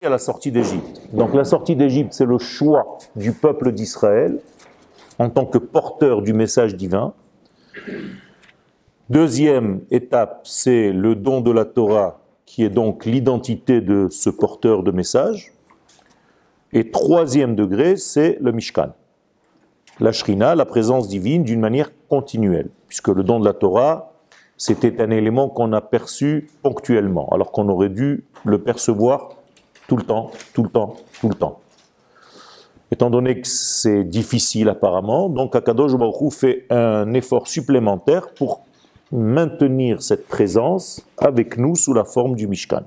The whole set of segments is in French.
à la sortie d'Égypte. Donc la sortie d'Égypte, c'est le choix du peuple d'Israël en tant que porteur du message divin. Deuxième étape, c'est le don de la Torah, qui est donc l'identité de ce porteur de message. Et troisième degré, c'est le Mishkan. La Shrina, la présence divine d'une manière continuelle. Puisque le don de la Torah, c'était un élément qu'on a perçu ponctuellement, alors qu'on aurait dû le percevoir tout le temps, tout le temps, tout le temps. Étant donné que c'est difficile apparemment, donc Akadosh Baruch Hu fait un effort supplémentaire pour maintenir cette présence avec nous sous la forme du Mishkan.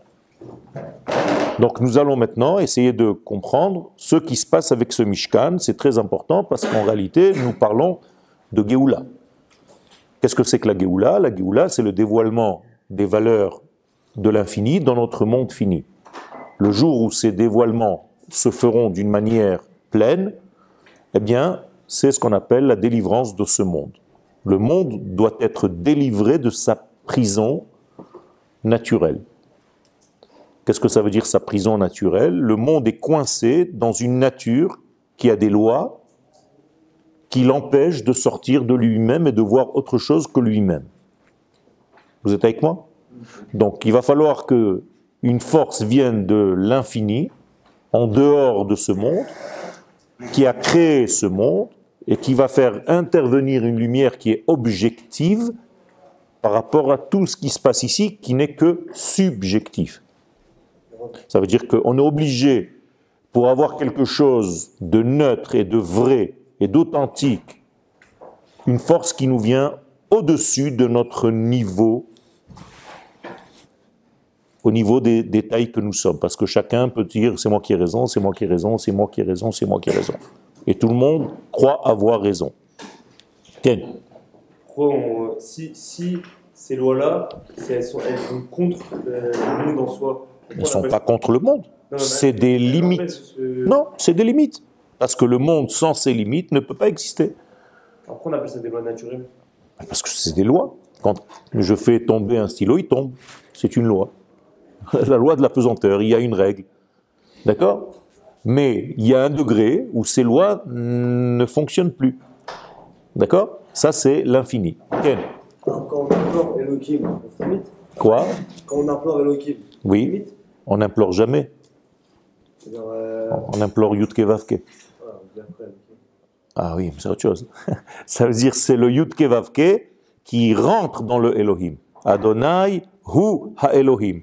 Donc nous allons maintenant essayer de comprendre ce qui se passe avec ce Mishkan. C'est très important parce qu'en réalité, nous parlons de Géoula. Qu'est-ce que c'est que la Géoula? La Géoula, c'est le dévoilement des valeurs de l'infini dans notre monde fini. Le jour où ces dévoilements se feront d'une manière pleine, eh bien, c'est ce qu'on appelle la délivrance de ce monde. Le monde doit être délivré de sa prison naturelle. Qu'est-ce que ça veut dire sa prison naturelle? Le monde est coincé dans une nature qui a des lois qui l'empêchent de sortir de lui-même et de voir autre chose que lui-même. Vous êtes avec moi? Donc il va falloir que une force vienne de l'infini, en dehors de ce monde, qui a créé ce monde, et qui va faire intervenir une lumière qui est objective par rapport à tout ce qui se passe ici, qui n'est que subjectif. Ça veut dire qu'on est obligé, pour avoir quelque chose de neutre et de vrai et d'authentique, une force qui nous vient au-dessus de notre niveau, au niveau des détails que nous sommes. Parce que chacun peut dire, c'est moi qui ai raison, c'est moi qui ai raison, c'est moi qui ai raison, c'est moi qui ai raison. Et tout le monde croit avoir raison. Ken? Pourquoi si ces lois-là, elles sont contre le monde en soi? Elles ne sont pas contre le monde. C'est des limites. Non, c'est des limites. Parce que le monde sans ces limites ne peut pas exister. Pourquoi on appelle ça des lois naturelles? Parce que c'est des lois. Quand je fais tomber un stylo, il tombe. C'est une loi. La loi de la pesanteur, il y a une règle. D'accord? Mais il y a un degré où ces lois ne fonctionnent plus. D'accord? Ça, c'est l'infini. Ken? Quand on implore Elohim, on se limite. Quoi? Quand on implore Elohim, Oui, on n'implore jamais. On implore Yudke Vavke. Ah oui, c'est autre chose. Ça veut dire c'est le Yudke Vavke qui rentre dans le Elohim. Adonai hu ha-Elohim.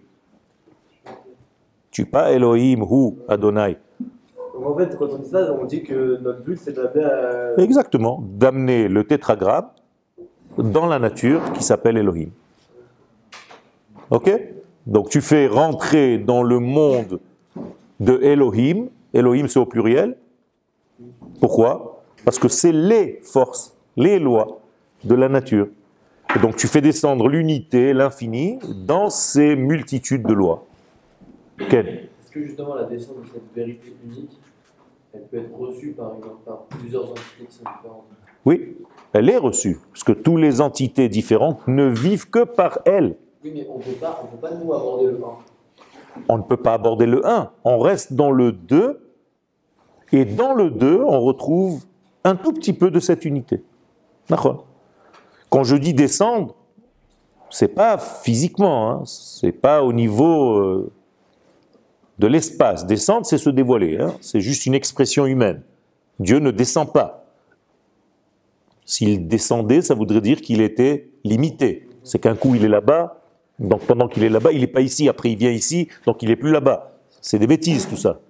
Tu pas Elohim hu Adonai. Donc en fait, quand on dit ça, on dit que notre but c'est d'amener à... Exactement, d'amener le tétragramme dans la nature qui s'appelle Elohim. Ok? Donc tu fais rentrer dans le monde de Elohim. Elohim c'est au pluriel. Pourquoi? Parce que c'est les forces, les lois de la nature. Et donc tu fais descendre l'unité, l'infini, dans ces multitudes de lois. Quelle? Est-ce que justement la descente de cette vérité unique, elle peut être reçue par exemple par plusieurs entités qui sont différentes? Oui, elle est reçue, parce que toutes les entités différentes ne vivent que par elle. Oui, mais on peut pas nous aborder le 1. On ne peut pas aborder le 1, on reste dans le 2, et dans le 2, on retrouve un tout petit peu de cette unité. D'accord? Quand je dis descendre, c'est pas physiquement, hein, c'est pas au niveau de l'espace. Descendre, c'est se dévoiler, hein, c'est juste une expression humaine. Dieu ne descend pas. S'il descendait, ça voudrait dire qu'il était limité. C'est qu'un coup, il est là-bas, donc pendant qu'il est là-bas, il n'est pas ici, après il vient ici, donc il n'est plus là-bas. C'est des bêtises, tout ça.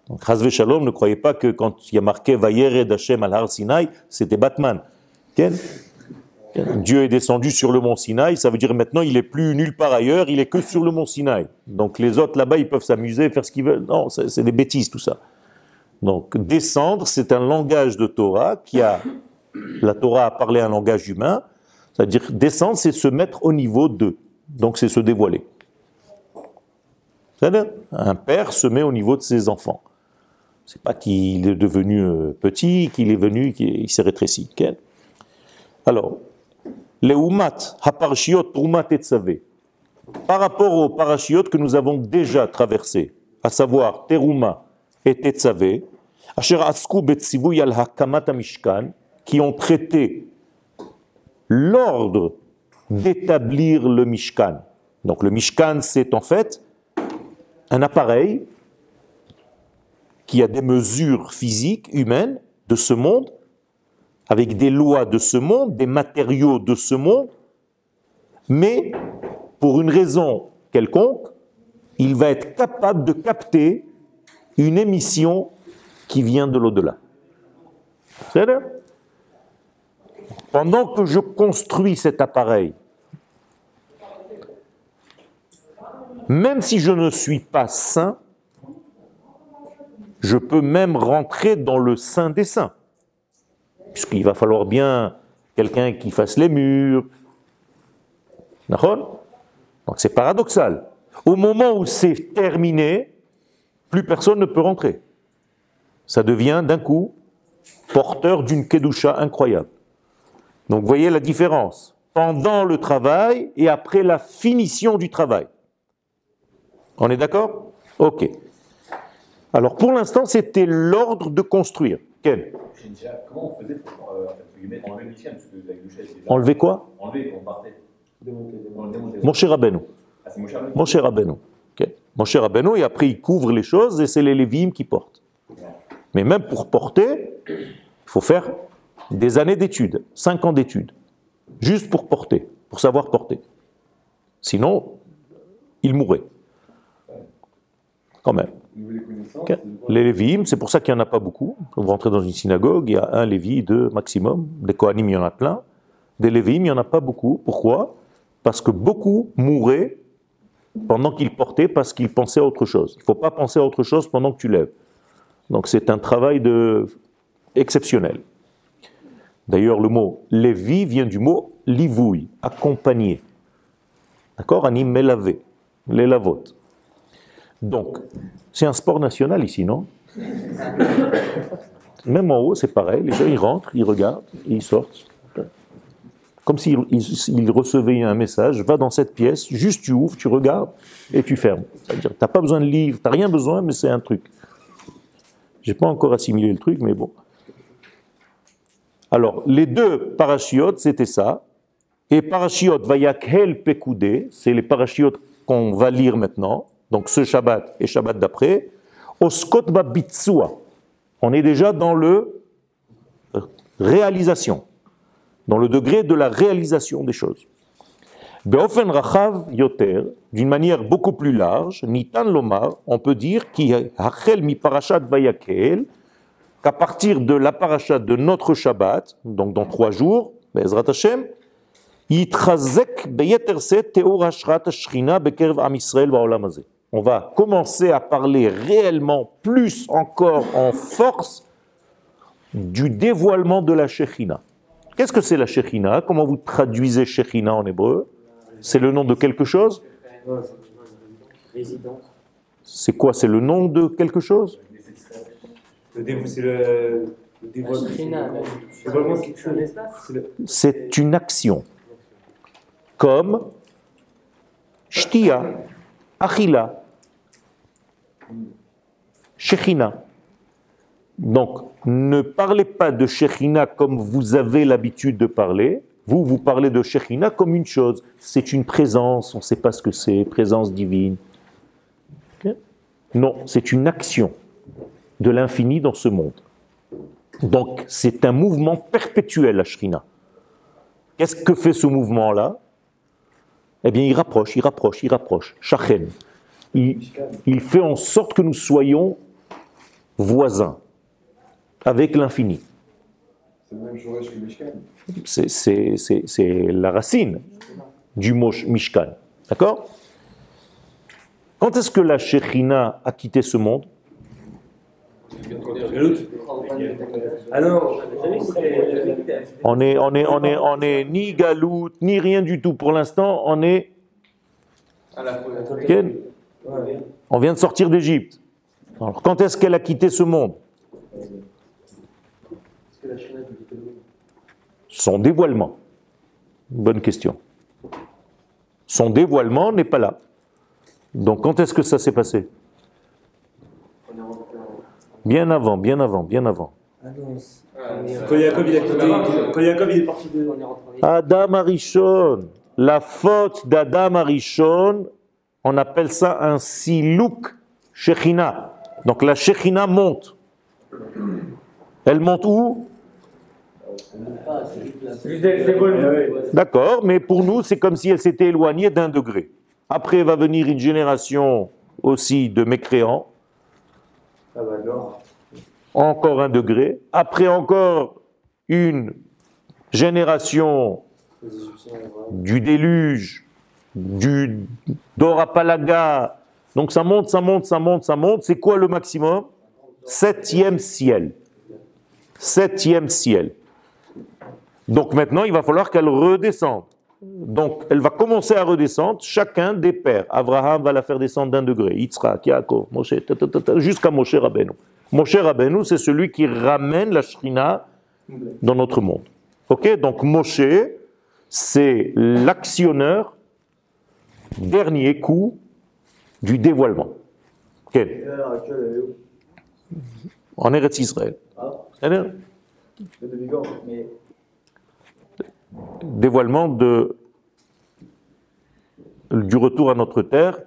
Donc, Chazve Shalom, ne croyez pas que quand il y a marqué Vayered Hashem al Har Sinai, c'était Batman. Dieu est descendu sur le mont Sinaï, ça veut dire maintenant il n'est plus nulle part ailleurs, il est que sur le mont Sinaï. Donc les autres là-bas, ils peuvent s'amuser, faire ce qu'ils veulent. Non, c'est des bêtises tout ça. Donc descendre, c'est un langage de Torah la Torah a parlé un langage humain, c'est-à-dire descendre, c'est se mettre au niveau d'eux. Donc c'est se dévoiler. C'est-à-dire, un père se met au niveau de ses enfants. C'est pas qu'il est devenu petit, qu'il est venu, qu'il s'est rétréci. Okay? Alors, les umat, haparshiot, umat et tzavé. Par rapport aux parashiot que nous avons déjà traversés, à savoir Teruma et Tetzavé, Asher Asku Betzivouy al Hakamat Mishkan, qui ont traité l'ordre d'établir le Mishkan. Donc le Mishkan, c'est en fait un appareil qui a des mesures physiques, humaines, de ce monde, avec des lois de ce monde, des matériaux de ce monde, mais pour une raison quelconque, il va être capable de capter une émission qui vient de l'au-delà. C'est vrai? Pendant que je construis cet appareil, même si je ne suis pas saint, je peux même rentrer dans le saint des saints. Puisqu'il va falloir bien quelqu'un qui fasse les murs. D'accord? Donc c'est paradoxal. Au moment où c'est terminé, plus personne ne peut rentrer. Ça devient d'un coup porteur d'une kedusha incroyable. Donc vous voyez la différence pendant le travail et après la finition du travail. On est d'accord? Ok. Alors pour l'instant, c'était l'ordre de construire. Ken? Comment on faisait pour enlever le Mishkan? Parce que la Kedusha était là. Enlever quoi? Enlever quand on partait. Démonter. Moshe Rabbeinu. Ah, c'est Moshe Rabbeinu. Moshe Rabbeinu. Okay. Moshe Rabbeinu, et après il couvre les choses et c'est les Lévi'im qui portent. Mais même pour porter, il faut faire des années d'études, 5 ans d'études, juste pour porter, pour savoir porter. Sinon, il mourrait. Quand même. Okay. Les Lévi'im, c'est pour ça qu'il n'y en a pas beaucoup. Quand vous rentrez dans une synagogue, il y a un Lévi, 2 maximum. Des Kohanim, il y en a plein. Des Lévi'im, il n'y en a pas beaucoup. Pourquoi? Parce que beaucoup mouraient pendant qu'ils portaient, parce qu'ils pensaient à autre chose. Il ne faut pas penser à autre chose pendant que tu lèves. Donc c'est un travail exceptionnel. D'ailleurs, le mot Lévi vient du mot livouille, accompagner. D'accord? Anim melavé, les lavotes. Donc, c'est un sport national ici, non? Même en haut, c'est pareil. Les gens, ils rentrent, ils regardent, et ils sortent. Comme s'ils recevaient un message, va dans cette pièce, juste tu ouvres, tu regardes, et tu fermes. C'est-à-dire, tu n'as pas besoin de livre, tu n'as rien besoin, mais c'est un truc. Je n'ai pas encore assimilé le truc, mais bon. Alors, les 2 parachiotes, c'était ça. Et parashiot vayakhel pekoudé, c'est les parachiotes qu'on va lire maintenant. Donc ce Shabbat et Shabbat d'après. Oskot ba bitsua. On est déjà dans le réalisation, dans le degré de la réalisation des choses. Beofen rachav yoter, d'une manière beaucoup plus large, nitan lomar, on peut dire ki hachel mi parashat vayakhel, qu'à partir de la parashat de notre Shabbat, donc dans 3 jours, Be'ezrat Hashem, yitchazek beyeter set teor hashrat hashchina bekerv am Yisrael ba'olam hazeh. On va commencer à parler réellement plus encore en force du dévoilement de la Shekhinah. Qu'est-ce que c'est la Shekhinah? Comment vous traduisez Shekhinah en hébreu? C'est le nom de quelque chose? C'est quoi? C'est le nom de quelque chose? C'est le dévoilement. C'est une action. Comme Shtia, Achila, Shekhinah. Donc, ne parlez pas de Shekhinah comme vous avez l'habitude de parler. Vous parlez de Shekhinah comme une chose. C'est une présence, on ne sait pas ce que c'est, présence divine. Okay? Non, c'est une action de l'infini dans ce monde. Donc, c'est un mouvement perpétuel, la Shekhinah. Qu'est-ce que fait ce mouvement-là? Eh bien, il rapproche. Shachen. Il fait en sorte que nous soyons voisins avec l'infini. C'est le même Shoresh que Mishkan. C'est la racine du mot Mishkan. D'accord? Quand est-ce que la Shekhinah a quitté ce monde? Ah non, On est ni galout, ni rien du tout. Pour l'instant, on est... Ken? On vient de sortir d'Égypte. Alors, quand est-ce qu'elle a quitté ce monde? Son dévoilement. Bonne question. Son dévoilement n'est pas là. Donc, quand est-ce que ça s'est passé? Bien avant, bien avant, bien avant. Ah non. Quand Jacob il a quitté, quand Jacob il est parti de. Adam Arishon, la faute d'Adam Arishon, on appelle ça un silouk Shechina. Donc la Shechina monte. Elle monte où? D'accord, mais pour nous, c'est comme si elle s'était éloignée d'un degré. Après va venir une génération aussi de mécréants. Ah bah alors. Encore un degré. Après encore une génération du déluge, du d'Orapalaga. Donc ça monte, ça monte, ça monte, ça monte. C'est quoi le maximum? 7e ciel. 7e ciel. Donc maintenant, il va falloir qu'elle redescende. Donc elle va commencer à redescendre, chacun des pères. Abraham va la faire descendre d'un degré, Yitzhak, Yaakov, Moshe, jusqu'à Moshe Rabbeinu. Moshe Rabbeinu, c'est celui qui ramène la Shrina dans notre monde. Ok? Donc Moshe, c'est l'actionneur, dernier coup du dévoilement. Ok? En Eretz Israël. Dévoilement du retour à notre terre,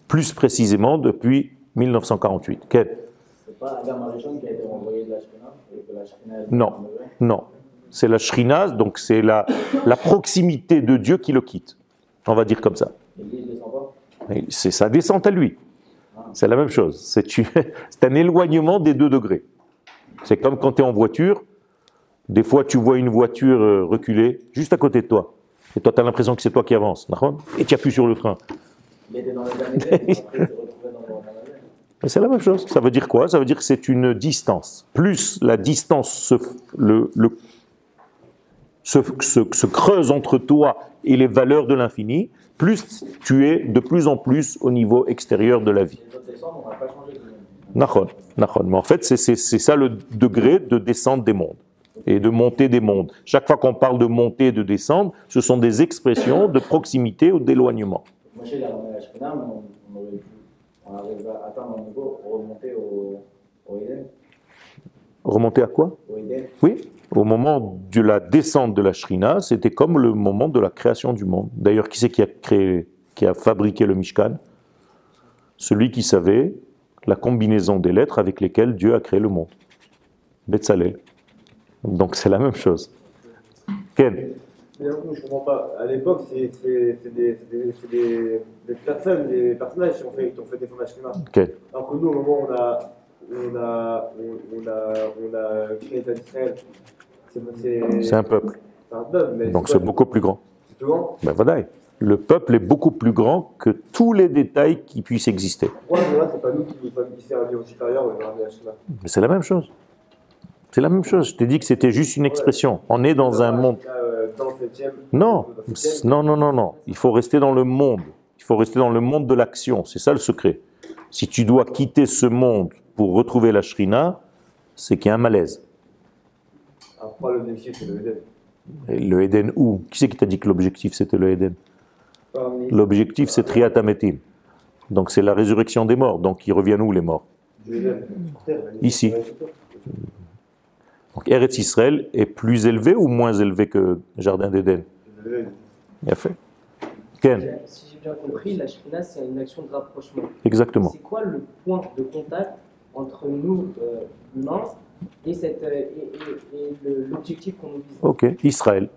plus précisément depuis 1948. Quel? C'est pas Adam Arishon qui a été renvoyé de la Shrina et que la Shrina est Non, non. C'est la Shrina, donc c'est la proximité de Dieu qui le quitte. On va dire comme ça. Et lui, il descend pas. C'est sa descente à lui. C'est la même chose. C'est un éloignement des 2 degrés. C'est comme quand tu es en voiture. Des fois, tu vois une voiture reculer juste à côté de toi. Et toi, tu as l'impression que c'est toi qui avances. Et tu appuies sur le frein. Il était dans la dernière, après il s'est retrouvé dans la mer. C'est la même chose. Ça veut dire quoi? Ça veut dire que c'est une distance. Plus la distance se creuse entre toi et les valeurs de l'infini, plus tu es de plus en plus au niveau extérieur de la vie. Les autres descendent, on n'a pas changé. Nachon. Mais en fait, c'est ça le degré de descente des mondes et de montée des mondes. Chaque fois qu'on parle de montée et de descendre, ce sont des expressions de proximité ou d'éloignement. Moi, j'ai la Shrina, mais on arrive à atteindre un niveau pour remonter au Eden. Remonter à quoi? Au Eden. Oui, au moment de la descente de la Shrina, c'était comme le moment de la création du monde. D'ailleurs, qui c'est qui a fabriqué le Mishkan? Celui qui savait la combinaison des lettres avec lesquelles Dieu a créé le monde. Betzalel. Donc c'est la même chose. Ken? Mais du coup, je comprends pas. À l'époque, c'est des personnes, des personnages qui ont fait des formations climat. Ken? Alors que nous, au moment où on a créé l'État d'Israël, C'est un peuple. c'est un peuple. Mais Donc c'est beaucoup plus grand. C'est plus grand. Ben voilà. Le peuple est beaucoup plus grand que tous les détails qui puissent exister. Pourquoi là, c'est pas nous qui sommes au supérieur, on va ramener la Chine. Mais c'est la même chose. C'est la même chose. Je t'ai dit que c'était juste une expression. On est dans un monde. Dans le 7e. Non, non. Il faut rester dans le monde. Il faut rester dans le monde de l'action. C'est ça le secret. Si tu dois quitter ce monde pour retrouver la Shrina, c'est qu'il y a un malaise. Alors, pourquoi l'objectif, c'est le Eden? Et le Eden où? Qui c'est qui t'a dit que l'objectif c'était le Eden? L'objectif c'est Triat Ametim. Donc c'est la résurrection des morts. Donc ils reviennent où les morts? Ici. Donc Eretz Israël est plus élevé ou moins élevé que Jardin d'Éden? Bien fait. Ken? Si j'ai bien compris, la Shrina, c'est une action de rapprochement. Exactement. C'est quoi le point de contact entre nous, humains, et l'objectif qu'on nous vise? Ok, Israël.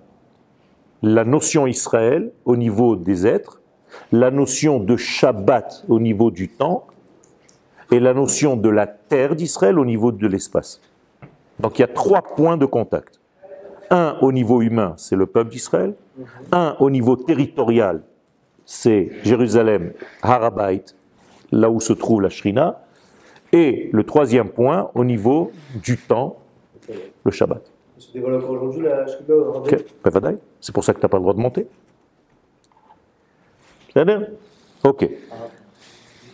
La notion Israël au niveau des êtres, la notion de Shabbat au niveau du temps, et la notion de la terre d'Israël au niveau de l'espace. Donc il y a 3 points de contact. Un au niveau humain, c'est le peuple d'Israël. Un au niveau territorial, c'est Jérusalem, Harabait, là où se trouve la Shrina. Et le 3e point, au niveau du temps, le Shabbat. Se dévoile encore aujourd'hui la Shrina au Rabbi. Ok, c'est pour ça que tu n'as pas le droit de monter. C'est bien? Ok.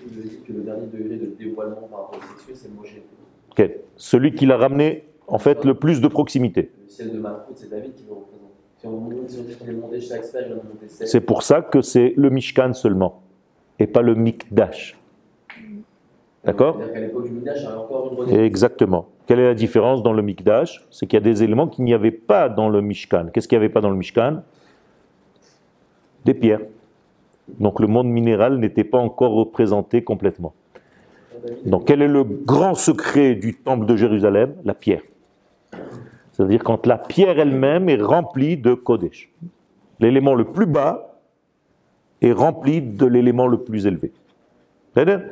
Vous dites que le dernier degré de dévoilement par rapport au sexuel, c'est Moshe. Ok. Celui qui l'a ramené, en fait, le plus de proximité. Le ciel de Malchut, c'est David qui le représente. Si on dit qu'il est monté chaque sphère, il en a monté 7. C'est pour ça que c'est le Mishkan seulement, et pas le Mikdash. D'accord? C'est-à-dire qu'à l'époque du Mikdash, il y avait encore une redéfinition. Exactement. Quelle est la différence dans le Mikdash? C'est qu'il y a des éléments qu'il n'y avait pas dans le Mishkan. Qu'est-ce qu'il n'y avait pas dans le Mishkan? Des pierres. Donc le monde minéral n'était pas encore représenté complètement. Donc quel est le grand secret du temple de Jérusalem? La pierre. C'est-à-dire quand la pierre elle-même est remplie de Kodesh. L'élément le plus bas est rempli de l'élément le plus élevé. C'est-à-dire,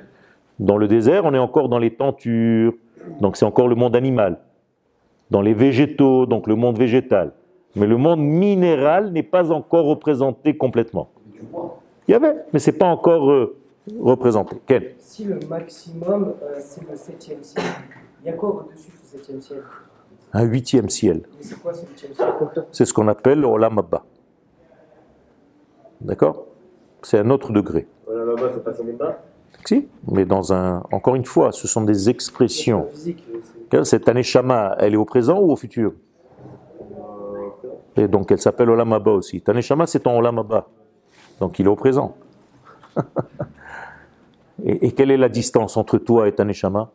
dans le désert, on est encore dans les tentures, donc c'est encore le monde animal. Dans les végétaux, donc le monde végétal. Mais le monde minéral n'est pas encore représenté complètement. Il y avait, mais ce n'est pas encore représenté. Ken? Si le maximum, c'est le 7e ciel, il y a quoi au-dessus de ce 7e ciel? Un 8e ciel. Mais c'est quoi ce 8e ciel? C'est ce qu'on appelle Olam Abba. D'accord? C'est un autre degré. Là-bas, c'est pas son débat. Si, mais encore une fois, ce sont des expressions. Physique, Cette Taneshama, elle est au présent ou au futur? Et donc elle s'appelle Olam Abba aussi. Taneshama, c'est ton Olam Abba. Donc il est au présent. et quelle est la distance entre toi et Taneshama?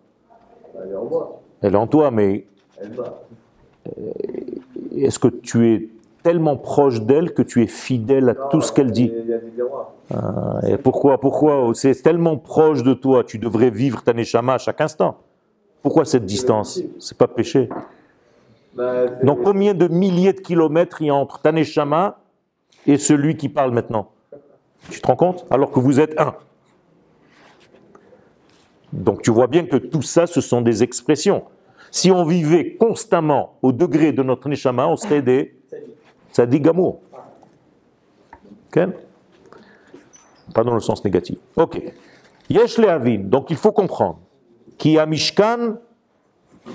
Elle est en moi. Elle est en toi, mais Elle va. est-ce que tu es tellement proche d'elle que tu es fidèle à tout ce qu'elle dit? Il y a des miroirs. Et pourquoi c'est tellement proche de toi, tu devrais vivre ta neshama à chaque instant. Pourquoi cette distance? C'est pas péché. Donc combien de milliers de kilomètres il y a entre ta neshama et celui qui parle maintenant? Tu te rends compte? Alors que vous êtes un. Donc tu vois bien que tout ça, ce sont des expressions. Si on vivait constamment au degré de notre neshama, on serait des tzaddik gamour. Ok? Pas dans le sens négatif. Ok. Yesh lehavin. Donc il faut comprendre. Ki a Mishkan,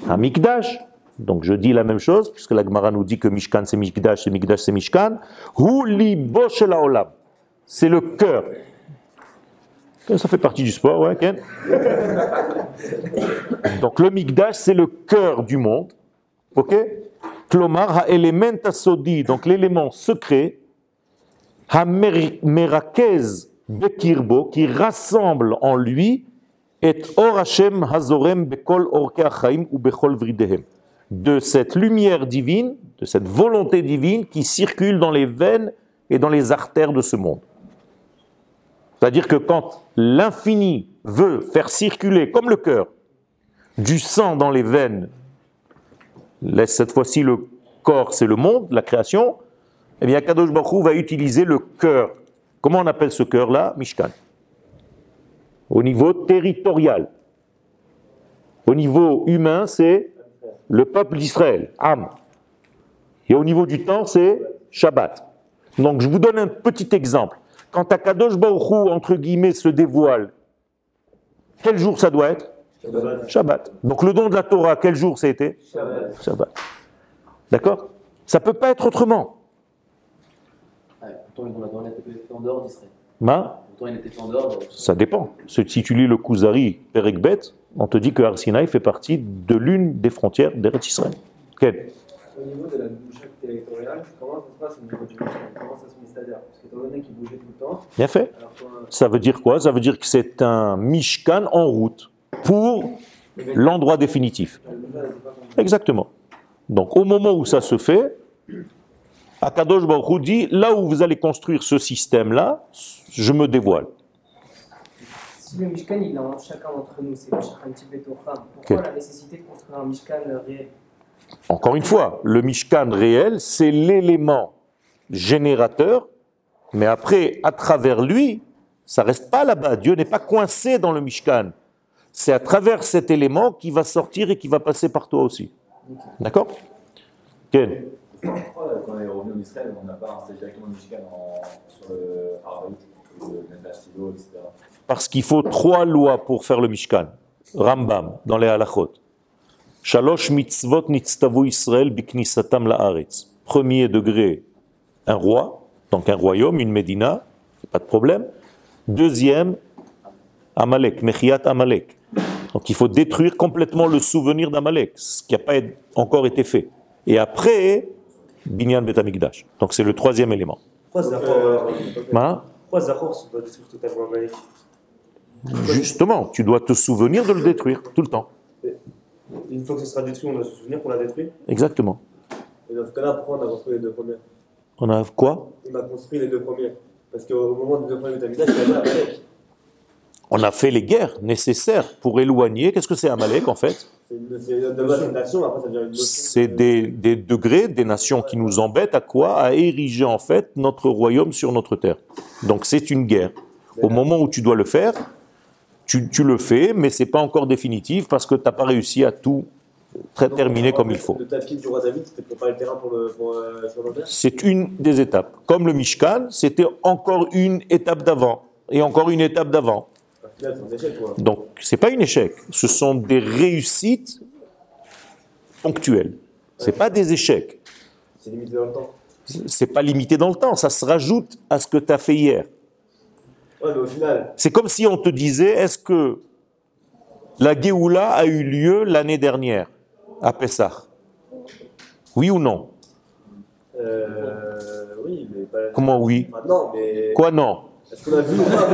a Mikdash. Donc je dis la même chose, puisque la Gemara nous dit que Mishkan c'est Mikdash, c'est Mikdash c'est Mishkan. Hu libo shel haolam. C'est le cœur. Ça fait partie du sport, ouais, Ken? Donc le Mikdash c'est le cœur du monde. Ok? Klomar ha-element asodi, donc l'élément secret, ha-merakez bekirbo, qui rassemble en lui, et or Hashem hazorem bekol orke achaim ou bekol vridehem, de cette lumière divine, de cette volonté divine qui circule dans les veines et dans les artères de ce monde. C'est-à-dire que quand l'infini veut faire circuler, comme le cœur, du sang dans les veines, cette fois-ci le corps c'est le monde, la création, eh bien Kadosh Baruch Hu va utiliser le cœur. Comment on appelle ce cœur-là? Mishkan. Au niveau territorial. Au niveau humain, c'est le peuple d'Israël, Am. Et au niveau du temps, c'est Shabbat. Donc je vous donne un petit exemple. Quand Kadosh Baruch Hu, entre guillemets, se dévoile, quel jour ça doit être? Shabbat. Donc le don de la Torah, quel jour ça a été? Shabbat. D'accord? Ça ne peut pas être autrement. Pourtant, il était fait en dehors d'Israël. Pourtant, il était fait en dehors. Ça dépend. Si tu lis le Kuzari, Perek Bet, on te dit que Har Sinaï fait partie de l'une des frontières d'Eretz Israël. Okay. Au niveau de la bouche territoriale, comment ça se passe au niveau du Mishkan? Comment ça se met, c'est-à-dire? Parce qu'étant donné qu'il bougeait tout le temps. Bien fait. Ça veut dire quoi? Ça veut dire que c'est un Mishkan en route pour l'endroit définitif. Exactement. Donc au moment où ça se fait, Akadosh Baruch Hu dit, là où vous allez construire ce système-là, je me dévoile. Si le Mishkan, il est en chacun d'entre nous, c'est le Shachan Tibet Ocham, pourquoi la nécessité de construire un Mishkan réel? Encore une fois, le Mishkan réel, c'est l'élément générateur, mais après, à travers lui, ça ne reste pas là-bas. Dieu n'est pas coincé dans le Mishkan. C'est à travers cet élément qui va sortir et qui va passer par toi aussi. D'accord? Ken? Pourquoi, quand on est revenu en Israël, on n'a pas installé directement le Mishkan sur le Haraït, le Nashilo, etc. Parce qu'il faut 3 lois pour faire le Mishkan. Rambam, dans les halachot. Shalosh mitzvot nitztavu Israël biknisatam la'aretz. Premier degré, un roi, donc un royaume, une médina, pas de problème. Deuxième, Amalek, Mechiat Amalek. Donc il faut détruire complètement le souvenir d'Amalek, ce qui n'a pas encore été fait. Et après, Binyan Bet Hamikdash. Donc c'est le 3e élément. Pourquoi Zachor sont pas détruire totalement Amalek? Justement, tu dois te souvenir de le détruire tout le temps. Une fois que ce sera détruit, on doit se souvenir qu'on l'a détruit. Exactement. Et dans ce cas-là, pourquoi on a construit les deux premières? On a quoi? On a construit les deux premières. Parce qu'au moment des deux premiers Betamikdash, il y avait Amalek. On a fait les guerres nécessaires pour éloigner. Qu'est-ce que c'est Amalek en fait? C'est de base une nation, après ça devient une notion. C'est des degrés, des nations qui nous embêtent à quoi? À ériger en fait notre royaume sur notre terre. Donc c'est une guerre. Au moment où tu dois le faire, tu le fais, mais c'est pas encore définitif parce que tu n'as pas réussi à tout terminer comme il faut. Le tafkid du roi David, c'était préparer le terrain pour le terre. C'est une des étapes. Comme le Mishkan, c'était encore une étape d'avant et encore une étape d'avant. C'est un échec, quoi. Donc, ce n'est pas un échec, ce sont des réussites ponctuelles. Ce n'est pas des échecs. C'est limité dans le temps. Ce n'est pas limité dans le temps, ça se rajoute à ce que tu as fait hier. Ouais, mais au final. C'est comme si on te disait, est-ce que la Géoula a eu lieu l'année dernière, à Pessah? Oui ou non? Oui, mais pas. Comment oui? Non, mais. Quoi non? Est-ce qu'on a vu ou pas?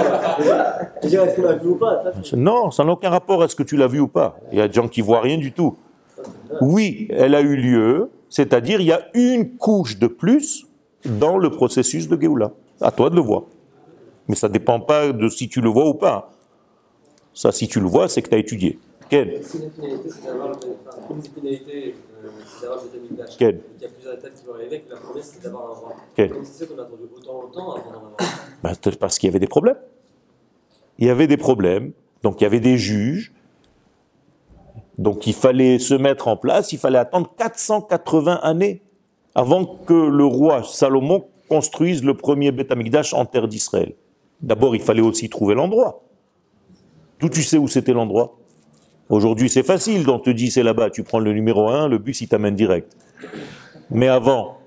Je dirais, est-ce qu'on a vu ou pas? Non, ça n'a aucun rapport. Est-ce que tu l'as vu ou pas? Il y a des gens qui ne voient rien du tout. Oui, elle a eu lieu, c'est-à-dire il y a une couche de plus dans le processus de Géoula. À toi de le voir. Mais ça ne dépend pas de si tu le vois ou pas. Ça, si tu le vois, c'est que tu as étudié. Quel? Si la finalité, c'est d'avoir le finalité, c'est d'avoir le Betamikdash. Quel? Il y a plusieurs étapes qui vont arriver, que la première, c'est d'avoir un roi. Quel? Comme c'est qu'on a attendu autant avant d'en avoir un. Ben, parce qu'il y avait des problèmes. Il y avait des problèmes, donc il y avait des juges. Donc il fallait se mettre en place, il fallait attendre 480 années avant que le roi Salomon construise le premier Beth Amikdash en terre d'Israël. D'abord, il fallait aussi trouver l'endroit. D'où tu sais où c'était l'endroit? Aujourd'hui, c'est facile, on te dit c'est là-bas, tu prends le numéro 1, le bus il t'amène direct. Mais avant,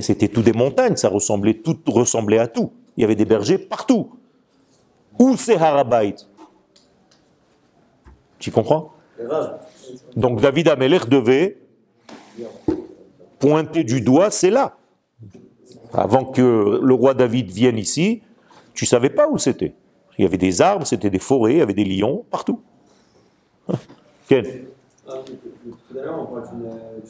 c'était tout des montagnes, tout ressemblait à tout. Il y avait des bergers partout. Où c'est Harabait? Tu comprends? Donc David Amelech devait pointer du doigt, c'est là. Avant que le roi David vienne ici, tu ne savais pas où c'était. Il y avait des arbres, c'était des forêts, il y avait des lions, partout. Ken? Tout à l'heure, on parle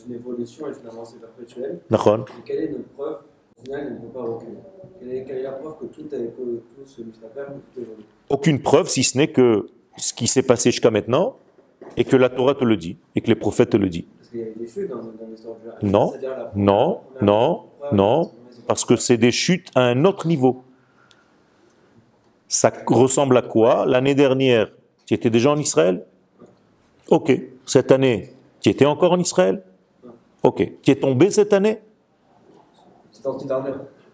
d'une évolution et d'une avancée perpétuelle. Nachon. Quelle est notre preuve? Au final, il ne peut pas reculer. Quelle est la preuve que tout se mystère, que tout évolue? Aucune preuve, si ce n'est que ce qui s'est passé jusqu'à maintenant, et que la Torah te le dit, et que les prophètes te le disent. Parce qu'il y a des chutes dans l'histoire du Non, non, parce que c'est des chutes à un autre niveau. Ça ressemble à quoi? L'année dernière, tu étais déjà en Israël? Ok. Cette année, tu étais encore en Israël? Ok. Tu es tombé cette année?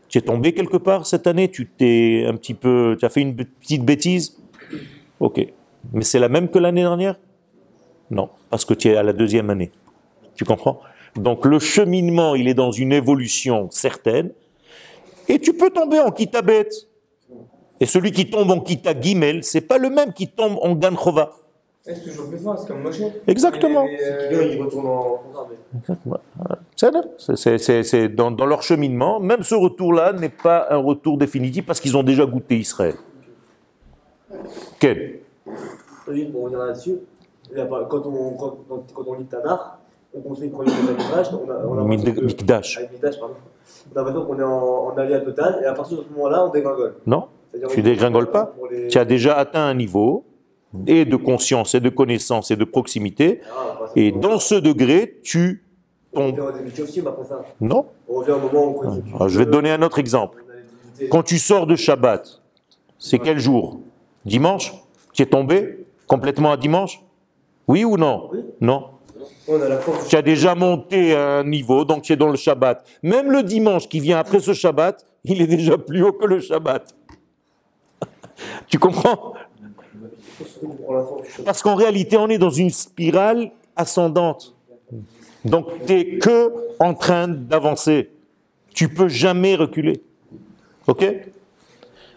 Tu es tombé quelque part cette année? Tu as fait une petite bêtise? Ok. Mais c'est la même que l'année dernière? Non, parce que tu es à la deuxième année. Tu comprends? Donc le cheminement, il est dans une évolution certaine, et tu peux tomber en Kitabet. Et celui qui tombe en Kita Gimel, c'est pas le même qui tombe en Gan Chova. C'est toujours plus fort, c'est comme Moshe. Exactement. Il retourne en Exactement. C'est dans leur cheminement, même ce retour-là n'est pas un retour définitif parce qu'ils ont déjà goûté Israël. Quel? Oui, pour revenir là-dessus, quand on lit Tanakh, on construit le premier Mikdash, Mikdash. On a l'impression qu'on est en aléa total, et à partir de ce moment-là, on dégringole. Non, tu ne dégringoles pas. Tu as déjà atteint un niveau et de conscience, et de connaissance, et de proximité, et dans ce degré, tu tombes. Non. On revient au moment où on Alors, je vais te donner un autre exemple. Quand tu sors de Shabbat, c'est quel jour? Dimanche? Tu es tombé complètement à dimanche? Oui ou non? Oui. Non. On a la force. Tu as déjà monté à un niveau, donc tu es dans le Shabbat. Même le dimanche qui vient après ce Shabbat, il est déjà plus haut que le Shabbat. Tu comprends? Parce qu'en réalité, on est dans une spirale ascendante. Donc tu n'es que en train d'avancer. Tu ne peux jamais reculer. Ok?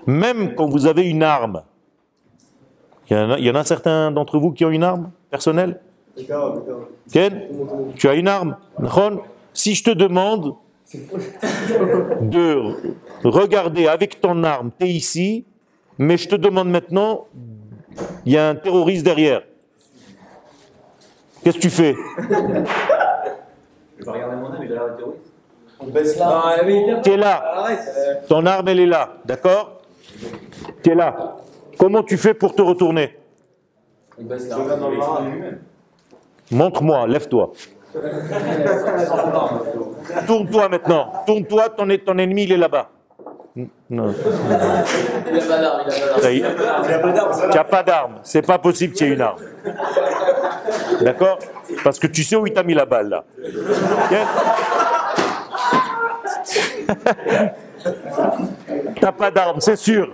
Même quand vous avez une arme, il y en a certains d'entre vous qui ont une arme personnelle? Ken, tu as une arme? Si je te demande de regarder avec ton arme, tu es ici, mais je te demande maintenant, il y a un terroriste derrière. Qu'est-ce que tu fais? Je vais regarder mon âme et j'ai l'air de terroriste. On baisse là. Tu es là. Ton arme, elle est là. D'accord? Tu es là. Comment tu fais pour te retourner? On baisse là. Montre-moi, lève-toi. Tourne-toi maintenant. Tourne-toi, ton ennemi, il est là-bas. Non. Il a pas d'arme, il a pas d'arme. Tu n'as pas d'arme. C'est pas possible qu'il y ait une arme. D'accord? Parce que tu sais où il t'a mis la balle, là. T'as pas d'arme, c'est sûr.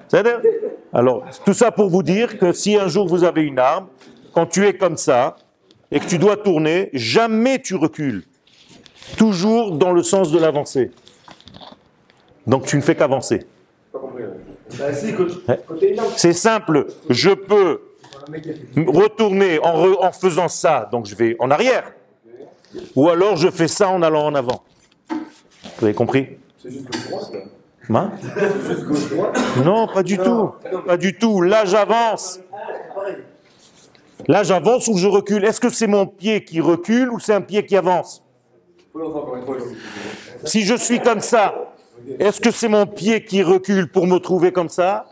C'est-à-dire? Alors, tout ça pour vous dire que si un jour vous avez une arme, quand tu es comme ça, et que tu dois tourner, jamais tu recules. Toujours dans le sens de l'avancée. Donc tu ne fais qu'avancer. C'est simple, je peux retourner en faisant ça, donc je vais en arrière. Ou alors je fais ça en allant en avant. Vous avez compris? C'est juste gauche-droite, là. Hein? C'est juste gauche-droite. Non, pas du tout. Pas du tout. Là, j'avance. Là, j'avance ou je recule. Est-ce que c'est mon pied qui recule ou c'est un pied qui avance? Si je suis comme ça, est-ce que c'est mon pied qui recule pour me trouver comme ça?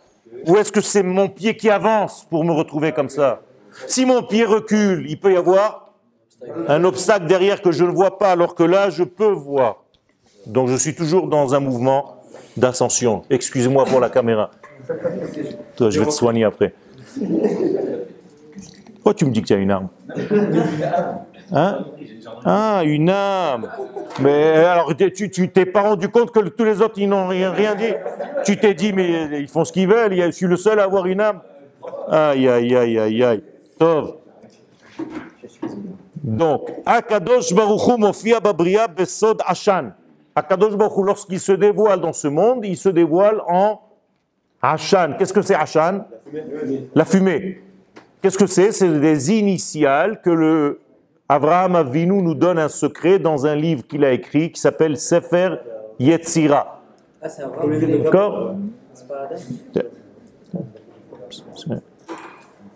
Ou est-ce que c'est mon pied qui avance pour me retrouver comme ça? Si mon pied recule, il peut y avoir un obstacle derrière que je ne vois pas, alors que là, je peux voir. Donc, je suis toujours dans un mouvement d'ascension. Excuse-moi pour la caméra. Toi, je vais te soigner après. Pourquoi tu me dis que tu as une arme? Hein? Ah, une arme. Mais alors, tu t'es pas rendu compte que tous les autres, ils n'ont rien dit. Tu t'es dit, mais ils font ce qu'ils veulent, je suis le seul à avoir une arme. Aïe, aïe, aïe, aïe, aïe. Tov. Donc, Akadosh Baruch Hu mofia babria besod Ashan. Akadosh Baruch Hu, lorsqu'il se dévoile dans ce monde, il se dévoile en Ashan. Qu'est-ce que c'est Ashan? La fumée. Qu'est-ce que c'est? C'est des initiales que le Avraham Avinu nous donne un secret dans un livre qu'il a écrit qui s'appelle Sefer Yetzira. Ah, c'est Abraham. D'accord? C'est pas Adam.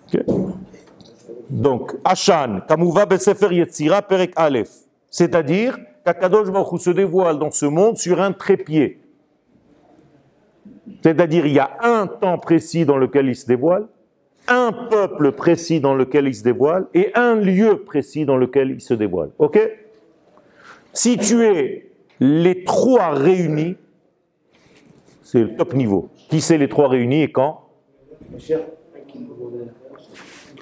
Okay. Donc, Ashan, Kamouva Besefer Yetzira Perek Aleph. C'est-à-dire qu'Akadosh Baruch Hu se dévoile dans ce monde sur un trépied. C'est-à-dire il y a un temps précis dans lequel il se dévoile, un peuple précis dans lequel il se dévoile et un lieu précis dans lequel il se dévoile. Ok? Si tu es les trois réunis, c'est le top niveau. Qui c'est les trois réunis et quand?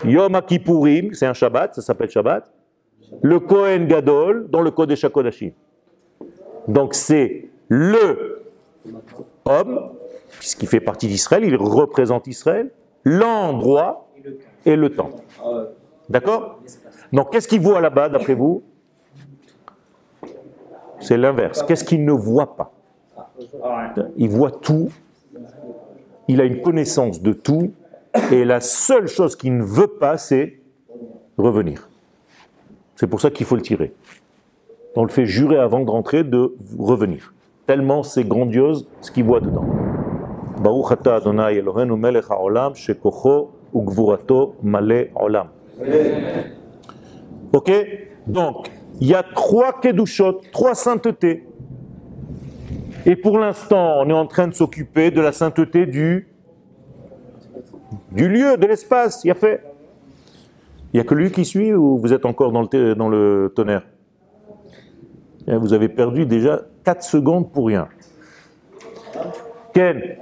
Yom Kippourim, c'est un Shabbat, ça s'appelle Shabbat. Le Kohen Gadol dans le Kodesh HaKodashim. Donc c'est le homme, puisqu'il fait partie d'Israël, il représente Israël, l'endroit et le temps. D'accord? Donc qu'est-ce qu'il voit là-bas d'après vous? C'est l'inverse. Qu'est-ce qu'il ne voit pas? Il voit tout, il a une connaissance de tout, et la seule chose qu'il ne veut pas, c'est revenir. C'est pour ça qu'il faut le tirer. On le fait jurer avant de rentrer de revenir. Tellement c'est grandiose ce qu'il voit dedans. Baruch ata Adonai Eloheinu melech haolam shekocho ugvurato malé olam. Ok? Donc, il y a 3 kedushot, 3 saintetés. Et pour l'instant, on est en train de s'occuper de la sainteté du lieu, de l'espace. Il y a fait. Il n'y a que lui qui suit ou vous êtes encore dans le tonnerre? Vous avez perdu déjà 4 secondes pour rien. Ken?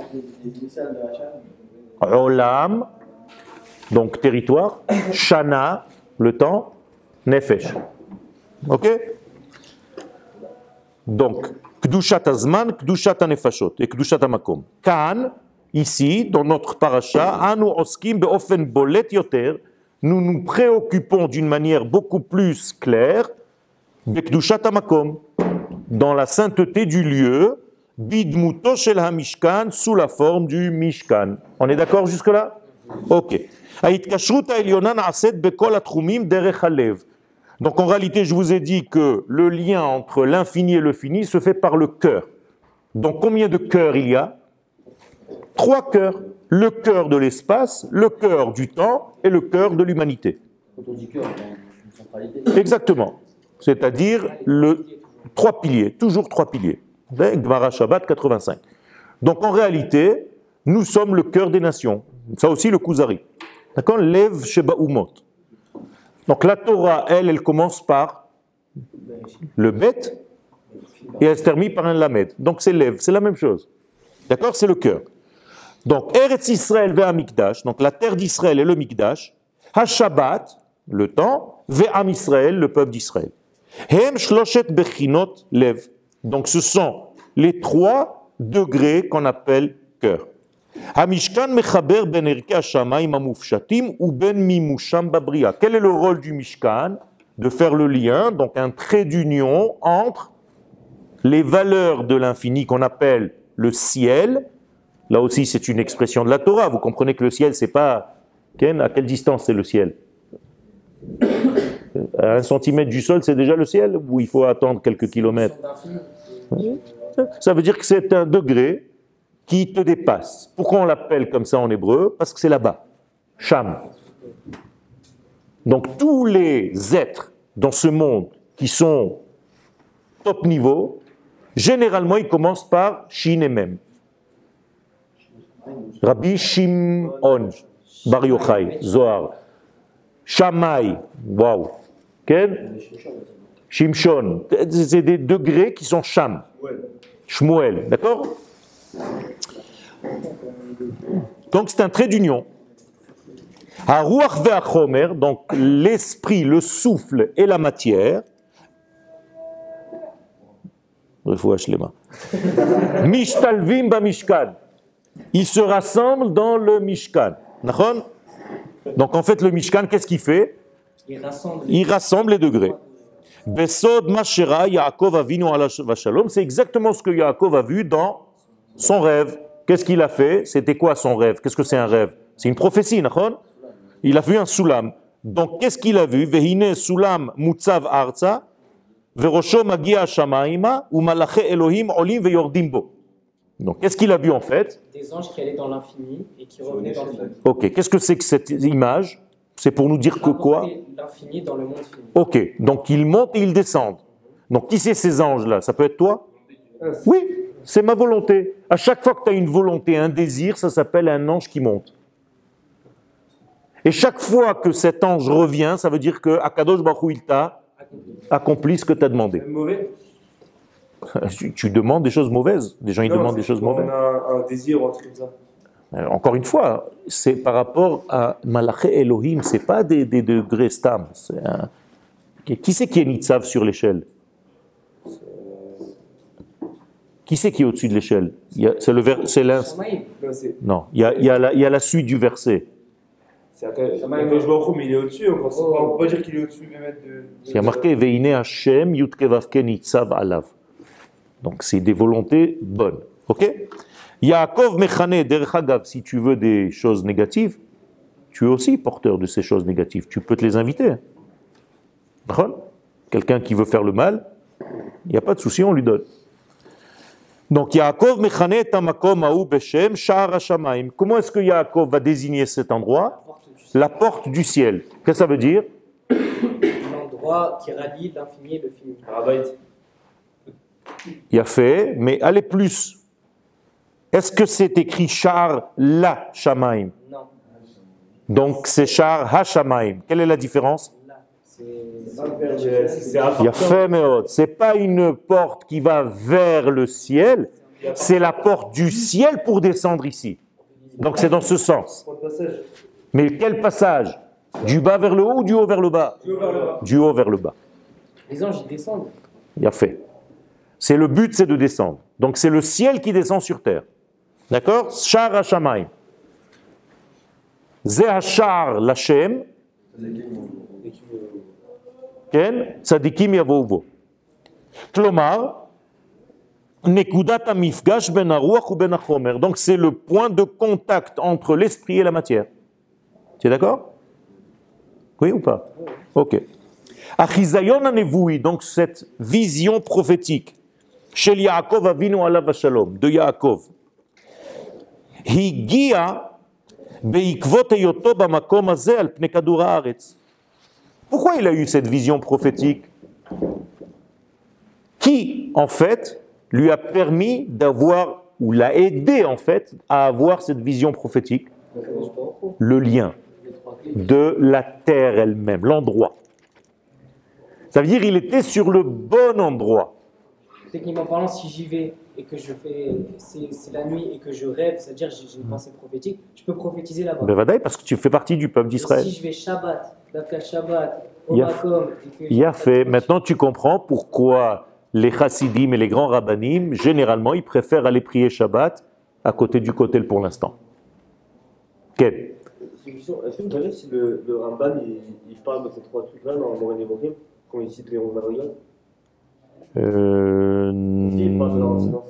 Olam, donc territoire. Shana, le temps. Nefesh. Ok? Donc, Kdushat Azman, Kdushat Anefashot et Kdushat Amakom. Kan, ici, dans notre paracha, Anu Oskim beofen bolet yoter, nous nous préoccupons d'une manière beaucoup plus claire, Bekdushat Amakom, dans la sainteté du lieu, Bidmuto shel HaMishkan, sous la forme du Mishkan. On est d'accord jusque-là? Ok. Ha'itkashrut ha'elyonan na'aset bekol hatrumim derech halev. Donc en réalité, je vous ai dit que le lien entre l'infini et le fini se fait par le cœur. Donc combien de cœurs il y a? 3 cœurs. Le cœur de l'espace, le cœur du temps et le cœur de l'humanité. Quand on dit cœur, on a une centralité. Exactement. C'est-à-dire 3 piliers, toujours 3 piliers. Gemara Shabbat 85. Donc en réalité, nous sommes le cœur des nations. Ça aussi le Kuzari. D'accord? Lev Sheba Umot. Donc la Torah, elle commence par le Bet et elle se termine par un Lamed. Donc c'est Lev, c'est la même chose. D'accord? C'est le cœur. Donc Eretz Israël ve Mikdash, donc la terre d'Israël et le Mikdash, Ha-Shabbat, le temps, ve Am Israël, le peuple d'Israël. Hem shloshet bechinot lev. Donc ce sont les 3 degrés qu'on appelle cœur. Hamishkan mechaber ben erke hashamayim amufshatim ou ben mimusham babria. Quel est le rôle du Mishkan? De faire le lien, donc un trait d'union entre les valeurs de l'infini qu'on appelle le ciel. Là aussi, c'est une expression de la Torah. Vous comprenez que le ciel, c'est pas... Ken, à quelle distance c'est le ciel? À 1 centimètre du sol, c'est déjà le ciel? Ou il faut attendre quelques kilomètres? Ça veut dire que c'est un degré qui te dépasse. Pourquoi on l'appelle comme ça en hébreu? Parce que c'est là-bas. Sham. Donc tous les êtres dans ce monde qui sont top niveau, généralement, ils commencent par Shin et Mem. Rabbi Shimon Bar Yochai, Zohar, Shammai, waouh, Ken, Shimshon, c'est des degrés qui sont Sham, Shmuel, d'accord? Donc c'est un trait d'union. Haruach ve'achomer, donc l'esprit, le souffle et la matière. Mishtalvim b'mishkan. Ils se rassemblent dans le Mishkan. Donc en fait, le Mishkan, qu'est-ce qu'il fait? Il rassemble les degrés. Besod Mashera Yaakov Avinu ala Vashalom, c'est exactement ce que Yaakov a vu dans son rêve. Qu'est-ce qu'il a fait? C'était quoi son rêve? Qu'est-ce que c'est un rêve? C'est une prophétie, d'accord? Il a vu un soulam. Donc qu'est-ce qu'il a vu? Vehine soulam mutzav arza, verosho magia shamaima, ou malache Elohim olim veyordim bo. Donc, qu'est-ce qu'il a vu en fait? Des anges qui allaient dans l'infini et qui revenaient dans l'infini. Ok, qu'est-ce que c'est que cette image? C'est pour nous dire que quoi? L'infini dans le monde fini. Ok, donc ils montent et ils descendent. Donc, qui c'est ces anges-là? Ça peut être toi? Oui, c'est ma volonté. À chaque fois que tu as une volonté, un désir, ça s'appelle un ange qui monte. Et chaque fois que cet ange revient, ça veut dire que Akadosh Baruch Hu, il t'a accompli ce que tu as demandé. C'est mauvais. Tu demandes des choses mauvaises. Des gens, ils demandent des choses mauvaises. On a un désir ou un truc comme ça. Encore une fois, c'est par rapport à Malaché Elohim, c'est pas des degrés stam. Qui c'est qui est Nitzav sur l'échelle? Qui c'est qui est au-dessus de l'échelle? C'est non, il y a la suite du verset. C'est Akadosh Baruch Hu, mais il est au-dessus encore. On ne peut pas dire qu'il est au-dessus des maîtres de... Il y a marqué Veine Hashem Yud Kevavke Nitzav Alav. Donc c'est des volontés bonnes. Ok? Yaakov Mechane, derech agav, si tu veux des choses négatives, tu es aussi porteur de ces choses négatives. Tu peux te les inviter. Quelqu'un qui veut faire le mal, il n'y a pas de souci, on lui donne. Donc Yaakov Mechane tamakom haou beshem sha'ar hashamayim. Comment est-ce que Yaakov va désigner cet endroit? La porte du ciel. Qu'est-ce que ça veut dire? L'endroit qui rallie l'infini et le fini. Il a fait, mais allez plus. Est-ce que c'est écrit Shar la Shamaim? Non. Donc c'est Shar ha Shamaim. Quelle est la différence? Il a fait, mais c'est pas une porte qui va vers le ciel, c'est la porte du ciel pour descendre ici. Donc c'est dans ce sens. Mais quel passage? Du bas vers le haut ou du haut vers le bas? Du haut vers le bas. Les anges, ils descendent. Il a fait. C'est le but, c'est de descendre. Donc c'est le ciel qui descend sur terre. D'accord? Shar Hashamayim. Ze Hashar Lashem. Ken? Tzadikim yavouvo. Klomar. Nekudat hamifgash ben haruach ou ben hachomer. Donc c'est le point de contact entre l'esprit et la matière. Tu es d'accord? Oui ou pas? Ok. Achizayon hanevoui, donc cette vision prophétique. Shel Yaakov Avinu alav hashalom, de Yaakov. Higia beikvot eyoto bamakom hazeh al pnei kador haaretz. Pourquoi il a eu cette vision prophétique? Qui, en fait, lui a permis d'avoir, ou l'a aidé, en fait, à avoir cette vision prophétique? Le lien de la terre elle-même, l'endroit. Ça veut dire qu'il était sur le bon endroit. Techniquement parlant, si j'y vais et que je fais, c'est la nuit et que je rêve, c'est-à-dire j'ai une pensée prophétique, je peux prophétiser là-bas. Ben vadaï, parce que tu fais partie du peuple Et d'Israël. si je vais Shabbat, d'après Shabbat, au Il a Makom, et que Il a fait. Maintenant, tu comprends pourquoi les chassidim et les grands rabbanim, généralement, ils préfèrent aller prier Shabbat à côté du kotel pour l'instant. Quel? Est-ce que vous savez si le Ramban il parle de ces trois trucs-là dans le Moreh Nevochim, quand il cite les 11 madrigotes? Il parle de leur incidence.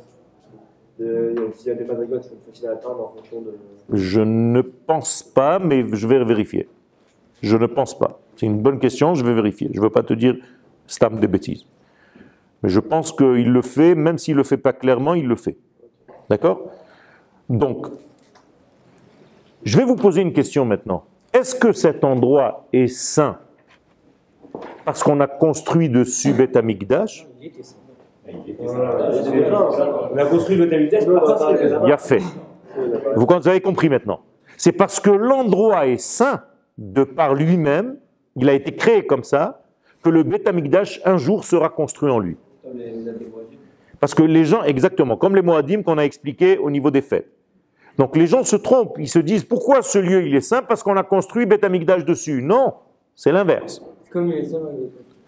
S'il y a des madrigotes, faut-il attendre en fonction de. Je ne pense pas, mais je vais vérifier. Je ne pense pas. C'est une bonne question, je vais vérifier. Je ne veux pas te dire stam des bêtises. Mais je pense qu'il le fait, même s'il ne le fait pas clairement, il le fait. D'accord? Donc, je vais vous poser une question maintenant. Est-ce que cet endroit est saint parce qu'on a construit dessus Beth Amikdash? il était ça. On a construit le Tamidèche, Il a fait. Vous avez compris maintenant. C'est parce que l'endroit est saint de par lui-même, il a été créé comme ça, que le Beth Amikdash un jour sera construit en lui. Parce que les gens, exactement, comme les Moadim qu'on a expliqué au niveau des fêtes. Donc les gens se trompent, ils se disent pourquoi ce lieu il est saint? Parce qu'on a construit Beth Amikdash dessus. Non, c'est l'inverse. C'est comme les hommes.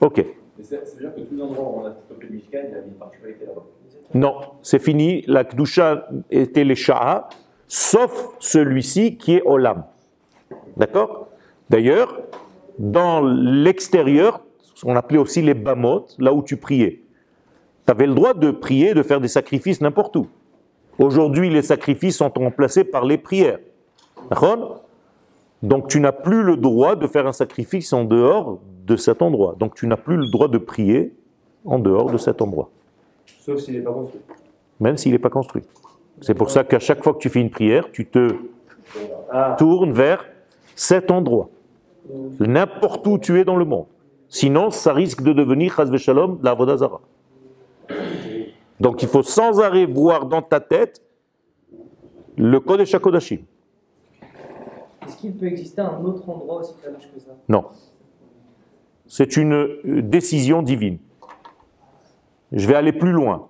Ok. C'est-à-dire que tous les endroits où on a stoppé le Mishkan, il y avait une particularité là-bas. Non, c'est fini. La Kedusha était les Sha'a, sauf celui-ci qui est Olam. D'accord? D'ailleurs, dans l'extérieur, ce qu'on appelait aussi les Bamot, là où tu priais, tu avais le droit de prier, de faire des sacrifices n'importe où. Aujourd'hui, les sacrifices sont remplacés par les prières. D'accord? Donc tu n'as plus le droit de faire un sacrifice en dehors de cet endroit. Donc tu n'as plus le droit de prier en dehors de cet endroit. Sauf s'il n'est pas construit. Même s'il n'est pas construit. C'est pour ça qu'à chaque fois que tu fais une prière, tu te tournes vers cet endroit. N'importe où tu es dans le monde. Sinon, ça risque de devenir, chas v'shalom, la avodah zara. Donc il faut sans arrêt voir dans ta tête le Kodesh HaKodashim. Est-ce qu'il peut exister un autre endroit aussi kadosh que ça? Non. C'est une décision divine. Je vais aller plus loin.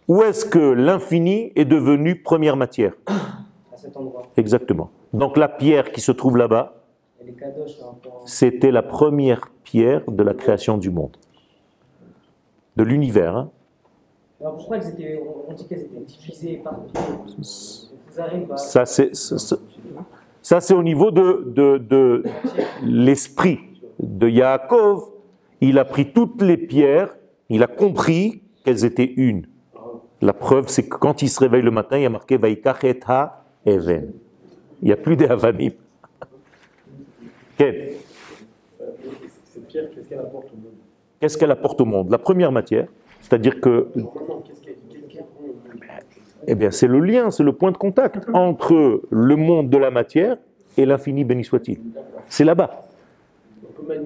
Où est-ce que l'infini est devenu première matière? À cet endroit. Exactement. Donc la pierre qui se trouve là-bas, Et les kadosh, c'était la première pierre de la création du monde. De l'univers. Hein. alors pourquoi elles étaient, on dit qu'elles étaient divisées par Ça, c'est au niveau de l'esprit de Yaakov. Il a pris toutes les pierres, il a compris qu'elles étaient une. La preuve, c'est que quand il se réveille le matin, il y a marqué Vaikach et ha-even. Il n'y a plus des Havanim. Quelle? Cette pierre, qu'est-ce qu'elle apporte au monde? Qu'est-ce qu'elle apporte au monde? La première matière, c'est-à-dire que eh bien, c'est le lien, c'est le point de contact entre le monde de la matière et l'infini, béni soit-il. C'est là-bas. On peut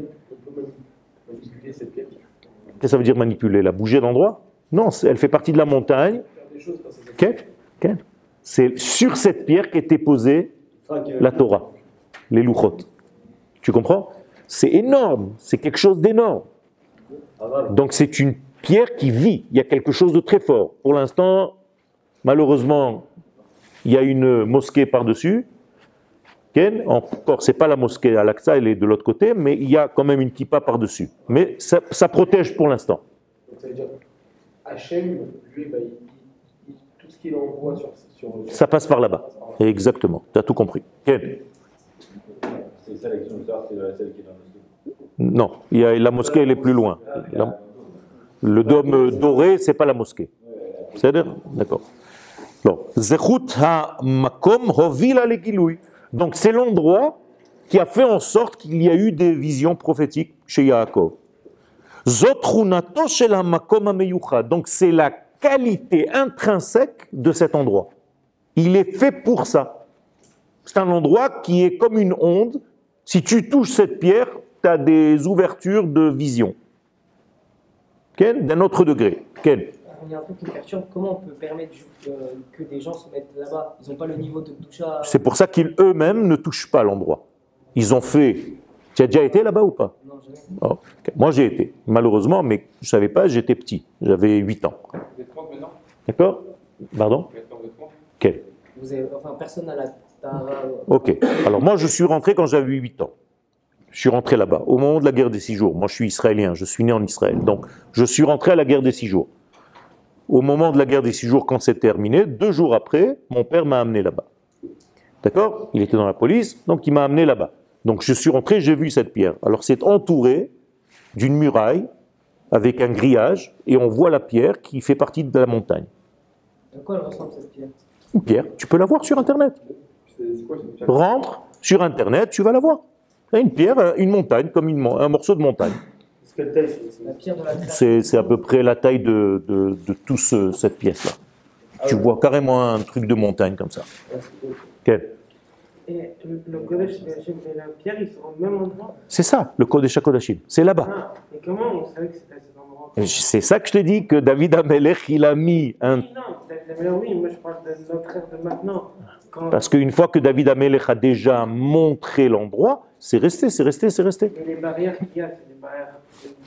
manipuler cette pierre. Qu'est-ce que ça veut dire manipuler? La bouger d'endroit? Non, elle fait partie de la montagne. C'est sur cette pierre qu'était posée la Torah, les Luchot. Tu comprends? C'est énorme, c'est quelque chose d'énorme. Donc c'est une pierre qui vit, il y a quelque chose de très fort. Pour l'instant, malheureusement, il y a une mosquée par-dessus. Encore, ce n'est pas la mosquée à Al-Aqsa, elle est de l'autre côté, mais il y a quand même une kippa par-dessus. Mais ça protège pour l'instant. Ça veut dire, Hachem, lui, tout ce qu'il envoie sur ça passe par là-bas. Exactement, tu as tout compris. C'est ça la question de savoir si c'est celle qui est dans le mosquée. Non, la mosquée, elle est plus loin. Le dôme doré, ce n'est pas la mosquée. C'est-à-dire? D'accord. Donc c'est l'endroit qui a fait en sorte qu'il y a eu des visions prophétiques chez Yaakov. Donc c'est la qualité intrinsèque de cet endroit. Il est fait pour ça. C'est un endroit qui est comme une onde. Si tu touches cette pierre, tu as des ouvertures de vision. D'un autre degré. Il y a un truc qui me perturbe. Comment on peut permettre que des gens se mettent là-bas? Ils n'ont pas le niveau de toucha. C'est pour ça qu'ils eux-mêmes ne touchent pas l'endroit. Ils ont fait... Tu as déjà été là-bas ou pas? Non, jamais. Oh, ok. Moi j'ai été, malheureusement, mais je ne savais pas, j'étais petit. J'avais 8 ans. Vous êtes 30 maintenant? D'accord? Pardon? Maintenant vous êtes 30? Ok. Vous avez, enfin, personne n'a la Tahara. Ok. Alors moi je suis rentré quand j'avais 8 ans. Je suis rentré là-bas, au moment de la guerre des 6 jours. Moi je suis israélien, je suis né en Israël. Donc je suis rentré à la guerre des 6 jours. Au moment de la guerre des 6 jours, quand c'est terminé, 2 jours après, mon père m'a amené là-bas. D'accord? Il était dans la police, donc il m'a amené là-bas. Donc je suis rentré, j'ai vu cette pierre. Alors c'est entouré d'une muraille avec un grillage et on voit la pierre qui fait partie de la montagne. De quoi elle ressemble cette pierre? Une pierre, tu peux la voir sur Internet. C'est quoi cette pierre? Rentre sur Internet, tu vas la voir. C'est une pierre, une montagne, comme un morceau de montagne. Parce que le taille, La pierre de la création. C'est à peu près la taille de toute cette pièce-là. Tu vois carrément un truc de montagne comme ça. Quel? Et le Kodesh et la pierre, ils sont au même endroit. C'est ça, le Kodesh HaKodashim. C'est là-bas. Ah, et comment on savait que c'était à cet endroit? C'est ça que je te dis, que David Amelech, il a mis un... Oui, non, peut-être, oui, moi je parle de notre ère de maintenant. Parce qu'une fois que David Amelech a déjà montré l'endroit, c'est resté. Et les barrières qu'il y a, c'est des barrières.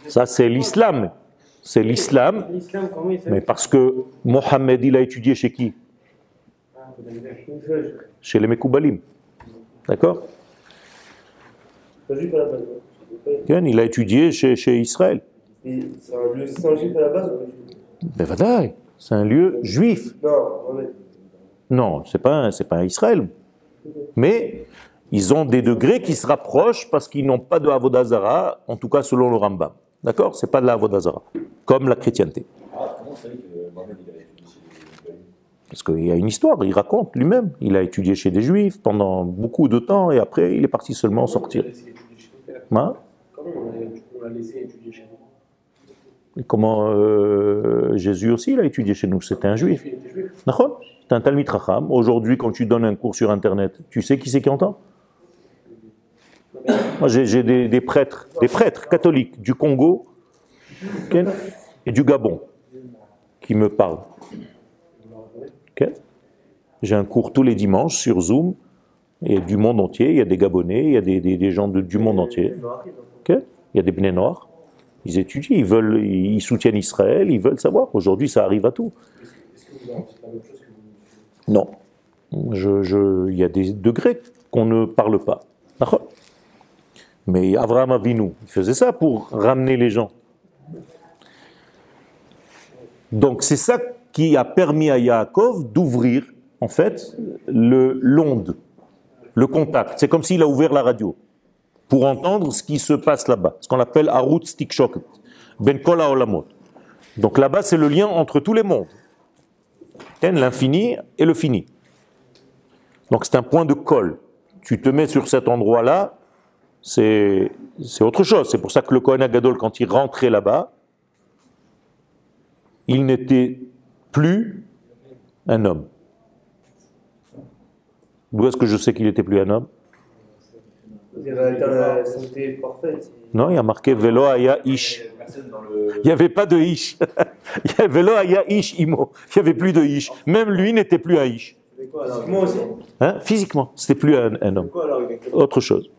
Ça, c'est l'islam. C'est l'islam. L'islam, comment il Mais s'appelle? parce que Mohammed, il a étudié chez qui? Chez les Mekoubalim. D'accord? C'est un juif à la base. Il a étudié chez Israël. Et c'est un lieu saint juif à la base ou... Ben vadaï, c'est un lieu juif. Non, mais... Non, c'est pas un Israël. Mais ils ont des degrés qui se rapprochent parce qu'ils n'ont pas de Avodah Zarah, en tout cas selon le Rambam. D'accord? C'est pas de la Avodah Zarah, comme la chrétienté. Ah, comment vous savez que Mohamed il avait étudié chez les Parce qu'il y a une histoire, il raconte lui-même. Il a étudié chez des Juifs pendant beaucoup de temps et après il est parti seulement sortir. Hein? Comment on l'a laissé étudier chez nous? Et comment Jésus aussi il a étudié chez nous? C'était un Juif. Il était juif. D'accord? C'est un Talmid Chacham. Aujourd'hui, quand tu donnes un cours sur Internet, tu sais qui c'est qui entend? Moi, j'ai des prêtres catholiques du Congo ok, et du Gabon qui me parlent. Ok. J'ai un cours tous les dimanches sur Zoom et du monde entier. Il y a des Gabonais, il y a des gens du monde entier. Ok. Il y a des Bnei Noirs. Ils étudient, ils soutiennent Israël, ils veulent savoir. Aujourd'hui, ça arrive à tout. Est-ce que c'est la même chose que vous... Non. Il y a des degrés qu'on ne parle pas. D'accord? Mais Avraham Avinu, il faisait ça pour ramener les gens. Donc c'est ça qui a permis à Yaakov d'ouvrir, en fait, l'onde, le contact. C'est comme s'il a ouvert la radio pour entendre ce qui se passe là-bas, ce qu'on appelle Arutz Tikshok, Ben Kol HaOlamot. Donc là-bas, c'est le lien entre tous les mondes, l'infini et le fini. Donc c'est un point de colle. Tu te mets sur cet endroit-là, c'est autre chose. C'est pour ça que le Kohen Agadol, quand il rentrait là-bas, il n'était plus un homme. D'où est-ce que je sais qu'il n'était plus un homme? Il avait atteint la santé parfaite. Non, il y a marqué Velo Aya Ish. Il n'y avait pas de Ish. Il y avait Velo Aya Ish Imo. Il n'y avait plus de Ish. Même lui n'était plus un Ish. Moi aussi. Hein? Physiquement, c'était plus un homme. Quoi alors exactement? Autre chose.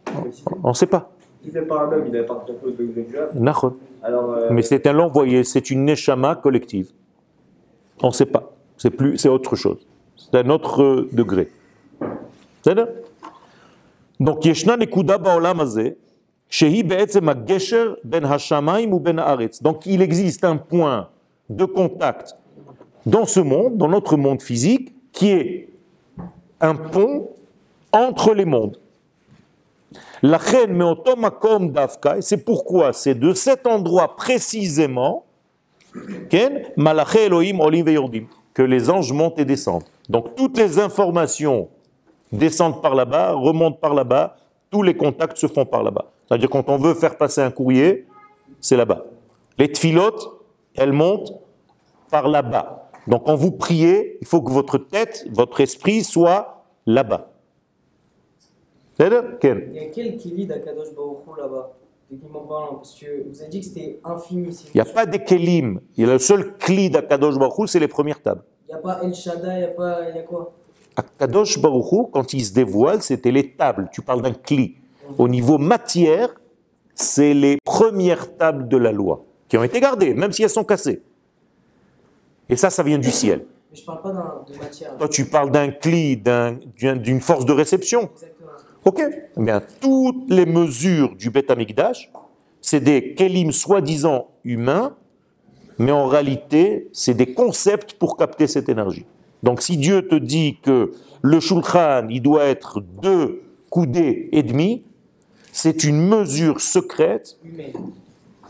On ne sait pas. Il n'est pas un homme, il n'avait pas de de Nachon. Alors, Mais c'est un l'envoyé, c'est une neshama collective. On ne sait pas. C'est autre chose. C'est un autre degré. C'est ça? Donc, yeshna nekuda ba'olam hazeh, shehi be'etzem ha-gesher ben ha-shamayim ou ben haaretz. Donc, il existe un point de contact dans ce monde, dans notre monde physique, qui est un pont entre les mondes. Lachen me'oto makom dafka, et c'est pourquoi c'est de cet endroit précisément ken malaché Elohim olim veyordim, que les anges montent et descendent. Donc toutes les informations descendent par là-bas, remontent par là-bas, tous les contacts se font par là-bas. C'est-à-dire quand on veut faire passer un courrier, c'est là-bas. Les tfilotes, elles montent par là-bas. Donc quand vous priez, il faut que votre tête, votre esprit soit là-bas. C'est-à-dire, Ken. Il y a quel kili d'Akadosh Baruch Hu là-bas, techniquement parlant? Parce que vous avez dit que c'était infini. Il n'y a pas de kelim. Il y a le seul kli d'Akadosh Baruch Hu, c'est les premières tables. Il n'y a pas El Shaddai, il y a quoi? Akadosh Baruch Hu, quand il se dévoile, c'était les tables. Tu parles d'un kli. Au niveau matière, c'est les premières tables de la loi qui ont été gardées, même si elles sont cassées. Et ça vient du ciel. Mais je ne parle pas de matière. Toi, tu parles d'un kli, d'une force de réception. Exactement. Ok. Eh bien, toutes les mesures du Beth Amikdash, c'est des kelim soi-disant humains, mais en réalité, c'est des concepts pour capter cette énergie. Donc, si Dieu te dit que le shulchan, il doit être 2 coudées et demi, c'est une mesure secrète. Humaine.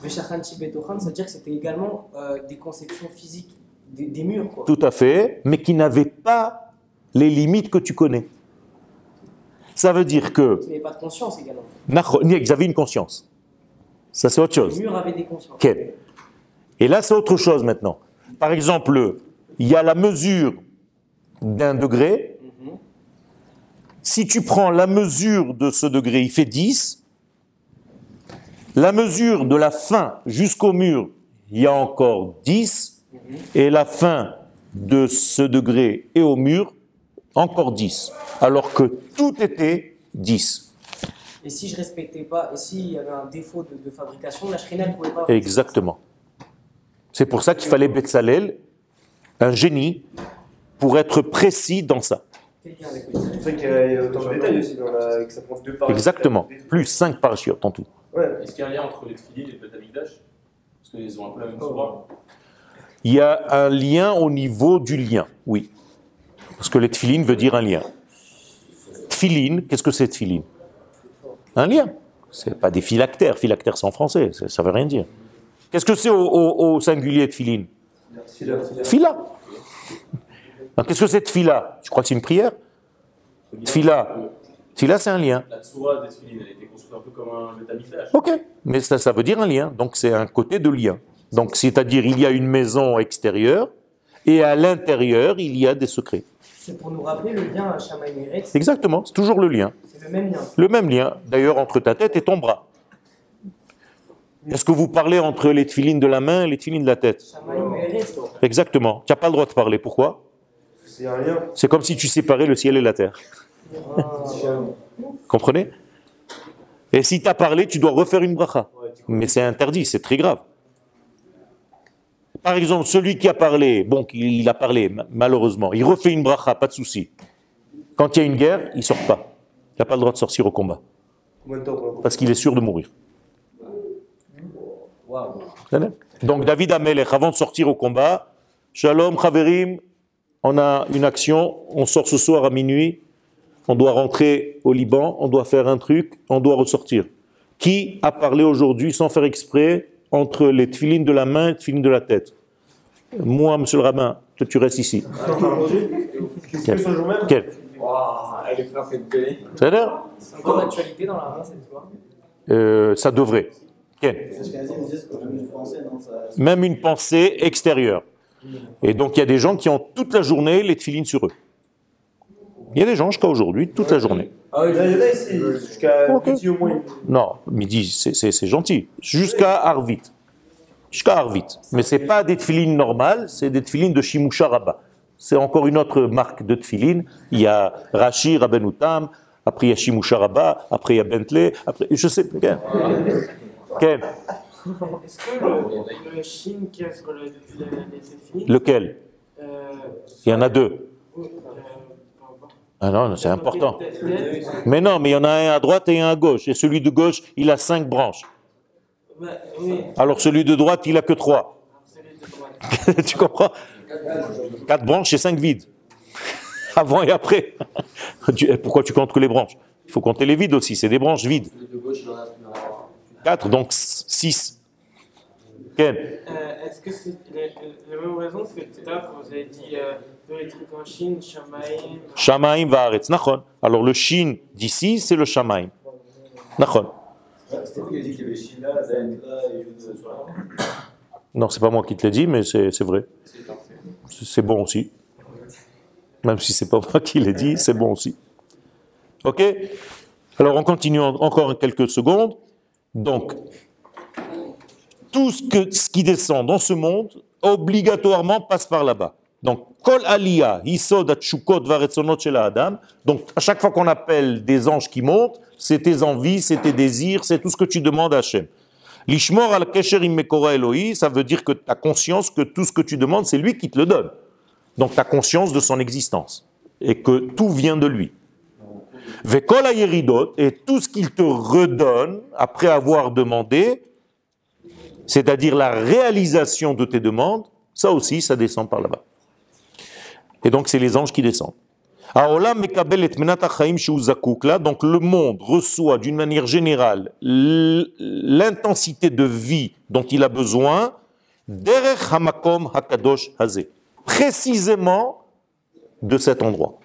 Le Shachanchi Betochan, ça veut dire que c'était également des conceptions physiques, des murs, quoi. Tout à fait, mais qui n'avaient pas les limites que tu connais. Ça veut dire que Il n'y avait pas de conscience également. ils avaient une conscience. Ça, c'est autre chose. Les murs avaient des consciences. Ok. Et là, c'est autre chose maintenant. Par exemple, il y a la mesure d'un degré. Si tu prends la mesure de ce degré, il fait 10. La mesure de la fin jusqu'au mur, il y a encore 10. Et la fin de ce degré et au mur, encore 10. Alors que tout était 10. Et si je ne respectais pas, et s'il y avait un défaut de fabrication, la Shrina ne pouvait pas... Exactement. C'est pour ça qu'il fallait Betzalel, un génie, pour être précis dans ça. C'est pour ça qu'il y a autant de détails aussi, que ça prend 2 parachutes. Exactement. Plus 5 parachutes en tout. Ouais. Est-ce qu'il y a un lien entre les tefilines et le Beth Amikdash? Parce qu'ils ont un peu la même sourate. Il y a un lien au niveau du lien, oui. Parce que les tefilines veut dire un lien. Tefilin, qu'est-ce que c'est tefilin? Un lien. C'est pas des phylactères. Phylactères, c'est en français, ça veut rien dire. Qu'est-ce que c'est au singulier tefilin? Tfila. Qu'est-ce que c'est tfila? Je crois que c'est une prière. Tfila. Tfila, c'est un lien. La tsura des tefilines, elle a été construite un peu comme un Beth Amikdash. Ok, mais ça veut dire un lien. Donc c'est un côté de lien. Donc c'est-à-dire il y a une maison extérieure et à l'intérieur il y a des secrets. C'est pour nous rappeler le lien à Shamaï Meretz. Exactement, c'est toujours le lien. C'est le même lien. Le même lien, d'ailleurs, entre ta tête et ton bras. Est-ce que vous parlez entre les tefilines de la main et les tefilines de la tête? Shamaï Meretz. Exactement. Tu n'as pas le droit de parler. Pourquoi? C'est un lien. C'est comme si tu séparais le ciel et la terre. Comprenez? Et si tu as parlé, tu dois refaire une bracha. Mais c'est interdit, c'est très grave. Par exemple, celui qui a parlé, bon, il a parlé, malheureusement, il refait une bracha, pas de souci. Quand il y a une guerre, il ne sort pas. Il n'a pas le droit de sortir au combat. Combien de temps pour Parce qu'il est sûr de mourir. Donc David Amelech, avant de sortir au combat, Shalom, Chaverim, on a une action, on sort ce soir à minuit, on doit rentrer au Liban, on doit faire un truc, on doit ressortir. Qui a parlé aujourd'hui sans faire exprès entre les tefilines de la main et les tefilines de la tête? Moi, monsieur le rabbin, toi tu restes ici. Qu'est-ce que ce jour même? Quel? Elle est frappée de télé. C'est-à-dire C'est encore d'actualité dans la main, cette fois. ça devrait. Quel? Parce qu'Azim disait que même une pensée, non, ça... Même une pensée extérieure. Et donc il y a des gens qui ont toute la journée les tefilines sur eux. Il y a des gens jusqu'à aujourd'hui, toute la journée. Ah oui, il y en a ici, jusqu'à midi au moins. Non, midi, c'est gentil. Jusqu'à Arvit. Jusqu'à Arvit. Mais ce n'est pas des tefilines normales, c'est des tefilines de Shimusha Rabba. C'est encore une autre marque de tefilines. Il y a Rashi, Rabbeinu Tam, après il y a Shimusha Rabba, après il y a Bentley, après, je sais pas. Quel? Est-ce que le Shin qui est sur les tefilines, Lequel? Il y en a 2. Ah non, c'est important. Mais non, mais il y en a un à droite et un à gauche. Et celui de gauche, il a 5 branches. Alors celui de droite, il a que 3. Tu comprends? 4 branches et 5 vides. Avant et après. Pourquoi tu comptes que les branches? Il faut compter les vides aussi, c'est des branches vides. 4, donc 6. Quel? est-ce que c'est la même raison que tout à l'heure quand vous avez dit les trucs en Chine, Shamaïm? Shamaïm va'aretz, nachon. Alors le Shin d'ici, c'est le Shamaïm. Nachon. C'était lui qui a dit qu'il y avait Shina, Zainla et Yud sur la main. Non, c'est pas moi qui te l'ai dit, mais c'est vrai. C'est bon aussi. Même si c'est pas moi qui l'ai dit, c'est bon aussi. Ok? Alors on continue encore quelques secondes. Donc, tout ce qui descend dans ce monde, obligatoirement passe par là-bas. Donc, Kol Aliyah, Yisod Atshukot Varetzonot Shel Adam. Donc, à chaque fois qu'on appelle des anges qui montent, c'est tes envies, c'est tes désirs, c'est tout ce que tu demandes à Hachem. Lishmor al Kesher im Mekora Eloi, ça veut dire que tu as conscience que tout ce que tu demandes, c'est lui qui te le donne. Donc, tu as conscience de son existence et que tout vient de lui. Vekol Ayeridot, et tout ce qu'il te redonne après avoir demandé, c'est-à-dire la réalisation de tes demandes, ça aussi, ça descend par là-bas. Et donc, c'est les anges qui descendent. Donc, le monde reçoit d'une manière générale l'intensité de vie dont il a besoin, derech hamakom hakadosh hazeh, précisément de cet endroit,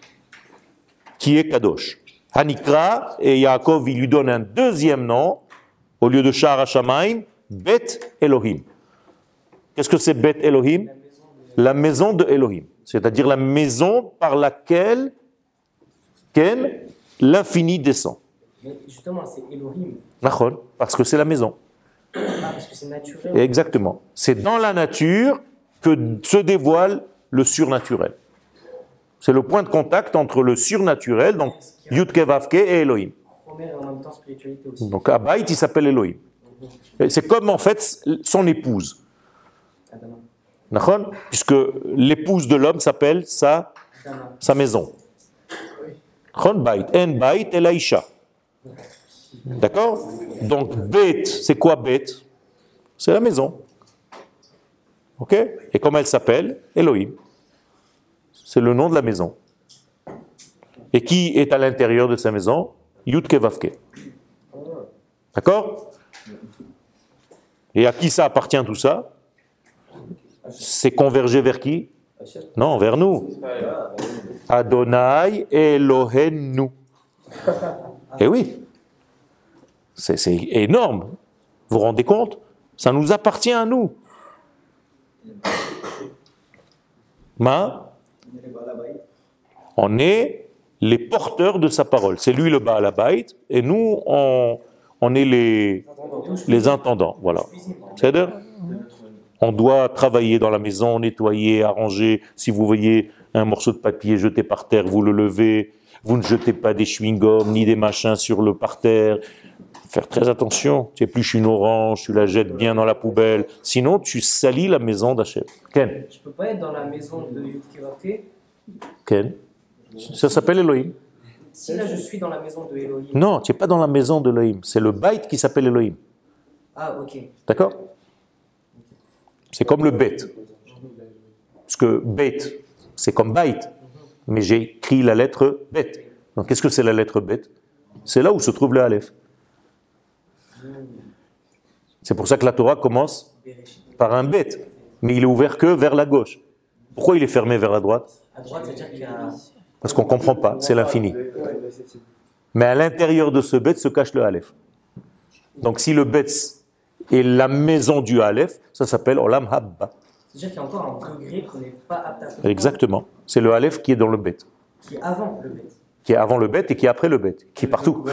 qui est Kadosh. Hanikra, et Yaakov, il lui donne un deuxième nom, au lieu de Sha'ar HaShamayim, Bet Elohim. Qu'est-ce que c'est Bet Elohim? La maison de Elohim. C'est-à-dire la maison par laquelle l'infini descend. Mais justement, c'est Elohim. Nachon, parce que c'est la maison. Ah, parce que c'est naturel. Exactement. C'est dans la nature que se dévoile le surnaturel. C'est le point de contact entre le surnaturel, donc Yud Ke Vav Ke et Elohim. Première et en même temps spiritualité aussi. Donc Abaït, il s'appelle Elohim. C'est comme en fait son épouse. Nachon, puisque l'épouse de l'homme s'appelle sa maison. Nachon, Bait. En Bait et Laïcha. D'accord? Donc Bet, c'est quoi Bet? C'est la maison. Ok? Et comment elle s'appelle? Elohim. C'est le nom de la maison. Et qui est à l'intérieur de sa maison? Yud Ke Vav Ke. D'accord? Et à qui ça appartient tout ça? C'est convergé vers qui? Non, vers nous. Adonai Elohenu. Eh oui. C'est énorme. Vous vous rendez compte? Ça nous appartient à nous. On est les porteurs de sa parole. C'est lui le Baal Habayit et nous, on est les intendants. Voilà. C'est-à-dire, on doit travailler dans la maison, nettoyer, arranger. Si vous voyez un morceau de papier jeté par terre, vous le levez. Vous ne jetez pas des chewing-gums ni des machins sur le parterre. Faire très attention. Tu épluches une orange, tu la jettes bien dans la poubelle. Sinon, tu salis la maison d'Hachem. Ken? Je ne peux pas être dans la maison de Yud Ke Vav Ke. Ken? Ça s'appelle Elohim. Si là je suis dans la maison de Elohim. Non, tu n'es pas dans la maison d'Elohim. C'est le Bait qui s'appelle Elohim. Ah, ok. D'accord? C'est comme le Bet. Parce que Bet, c'est comme Bait. Mais j'ai écrit la lettre Bet. Donc qu'est-ce que c'est la lettre Bet? C'est là où se trouve le Aleph. C'est pour ça que la Torah commence par un Bet. Mais il est ouvert que vers la gauche. Pourquoi il est fermé vers la droite? À droite, c'est-à-dire qu'il y a... Parce qu'on ne comprend pas, c'est l'infini. Mais à l'intérieur de ce Bet se cache le Aleph. Donc si le Bet est la maison du Aleph, ça s'appelle Olam Habba. C'est-à-dire qu'il y a encore un degré qu'on n'est pas apte à comprendre. Exactement. C'est le Aleph qui est dans le Bet. Qui est avant le Bet. Qui est avant le Bet et qui est après le Bet. Qui est partout.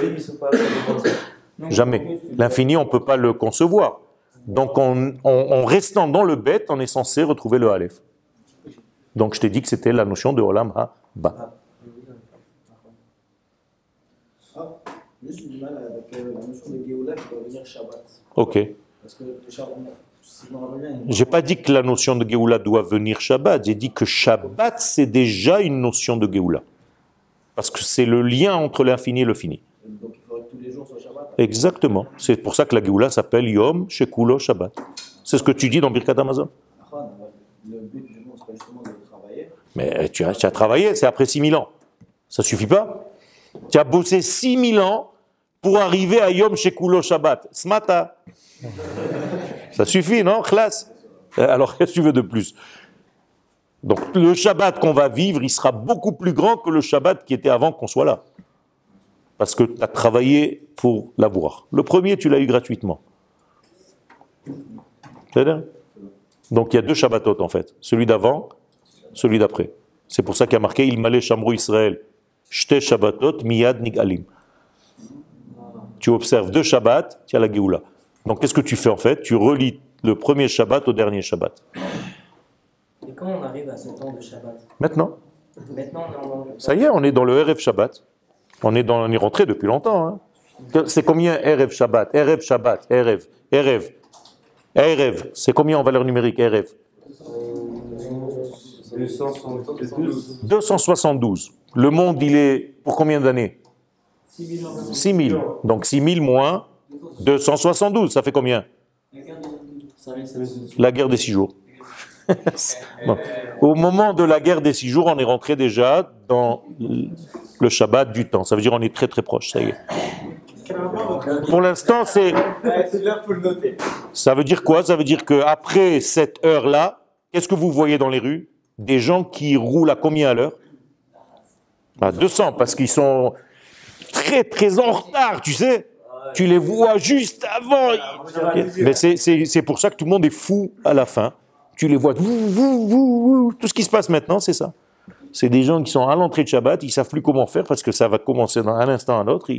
Jamais. L'infini, on ne peut pas le concevoir. Donc en restant dans le Bet, on est censé retrouver le Aleph. Donc je t'ai dit que c'était la notion de Olam Habba. Juste du mal avec la notion de Géoula qui doit venir Shabbat. Ok. Parce que le Shabbat, si je me rappelle bien, J'ai pas dit que la notion de Géoula doit venir Shabbat. J'ai dit que Shabbat, c'est déjà une notion de Géoula. Parce que c'est le lien entre l'infini et le fini. donc il faudrait que tous les jours soient Shabbat. Exactement. C'est pour ça que la Géoula s'appelle Yom Shekulo Shabbat. C'est ce que tu dis dans Birkat Hamazon. Le but du monde, c'est pas justement de travailler. Mais tu as travaillé, c'est après 6000 ans. Ça suffit pas? Tu as bossé 6000 ans pour arriver à Yom Shekulo Shabbat. Smata. Ça suffit, non? Khlas. Alors, qu'est-ce que tu veux de plus? Donc, le Shabbat qu'on va vivre, il sera beaucoup plus grand que le Shabbat qui était avant qu'on soit là. Parce que tu as travaillé pour l'avoir. Le premier, tu l'as eu gratuitement. C'est-à-dire? Donc, il y a deux Shabbatot, en fait. Celui d'avant, celui d'après. C'est pour ça qu'il y a marqué « Il malé Shamru Israël ». Shte Shabbatot miyad nigalim. tu observes 2 Shabbats, tu as la Géoula. Donc qu'est-ce que tu fais en fait? Tu relis le premier Shabbat au dernier Shabbat. Et quand on arrive à ce temps de Shabbat? Maintenant, Maintenant, on est en... ça y est, on est dans le Erev Shabbat. On est rentré depuis longtemps. Hein. C'est combien Erev Shabbat? Erev Shabbat, Erev, Erev, Erev. C'est combien en valeur numérique Erev? 272. Le monde, il est pour combien d'années? 6000. Donc 6000 moins 272, ça fait combien? La guerre des 6 jours. Bon. Au moment de la guerre des 6 jours, on est rentré déjà dans le Shabbat du temps. Ça veut dire qu'on est très très proche, ça y est. Pour l'instant, c'est... C'est l'heure pour le noter. Ça veut dire quoi? Ça veut dire qu'après cette heure-là, qu'est-ce que vous voyez dans les rues? Des gens qui roulent à combien à l'heure? À 200, parce qu'ils sont très très en retard, tu sais. Tu les vois juste avant. Mais c'est pour ça que tout le monde est fou à la fin. Tu les vois, tout ce qui se passe maintenant, c'est ça. C'est des gens qui sont à l'entrée de Shabbat, ils ne savent plus comment faire parce que ça va commencer d'un instant à l'autre,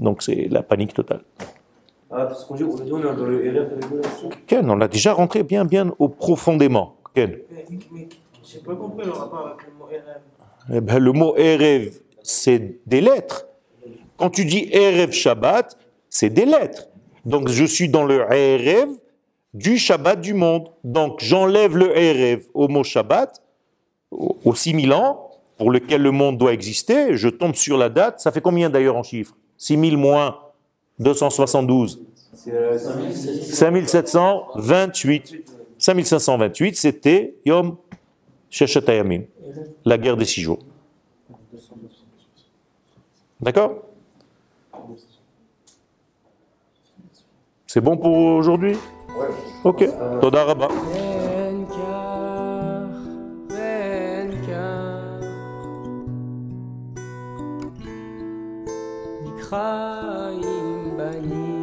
donc c'est la panique totale. Ah, parce qu'on dit, on est dans le RF avec nous là-dessus. Ken, on a déjà rentré bien au profondément. Ken. Mais j'ai pas compris le rapport avec le mot RF. Eh ben, le mot Erev, c'est des lettres. Quand tu dis Erev Shabbat, c'est des lettres. Donc je suis dans le Erev du Shabbat du monde. Donc j'enlève le Erev au mot Shabbat, aux 6000 ans, pour lequel le monde doit exister. Je tombe sur la date. Ça fait combien d'ailleurs en chiffres? 6000 moins 272. C'est 5728. 5528, c'était Yom Sheshet Hayamim, la guerre des 6 jours. D'accord? C'est bon pour aujourd'hui? Ok. Toda Rabba. נקראים בנים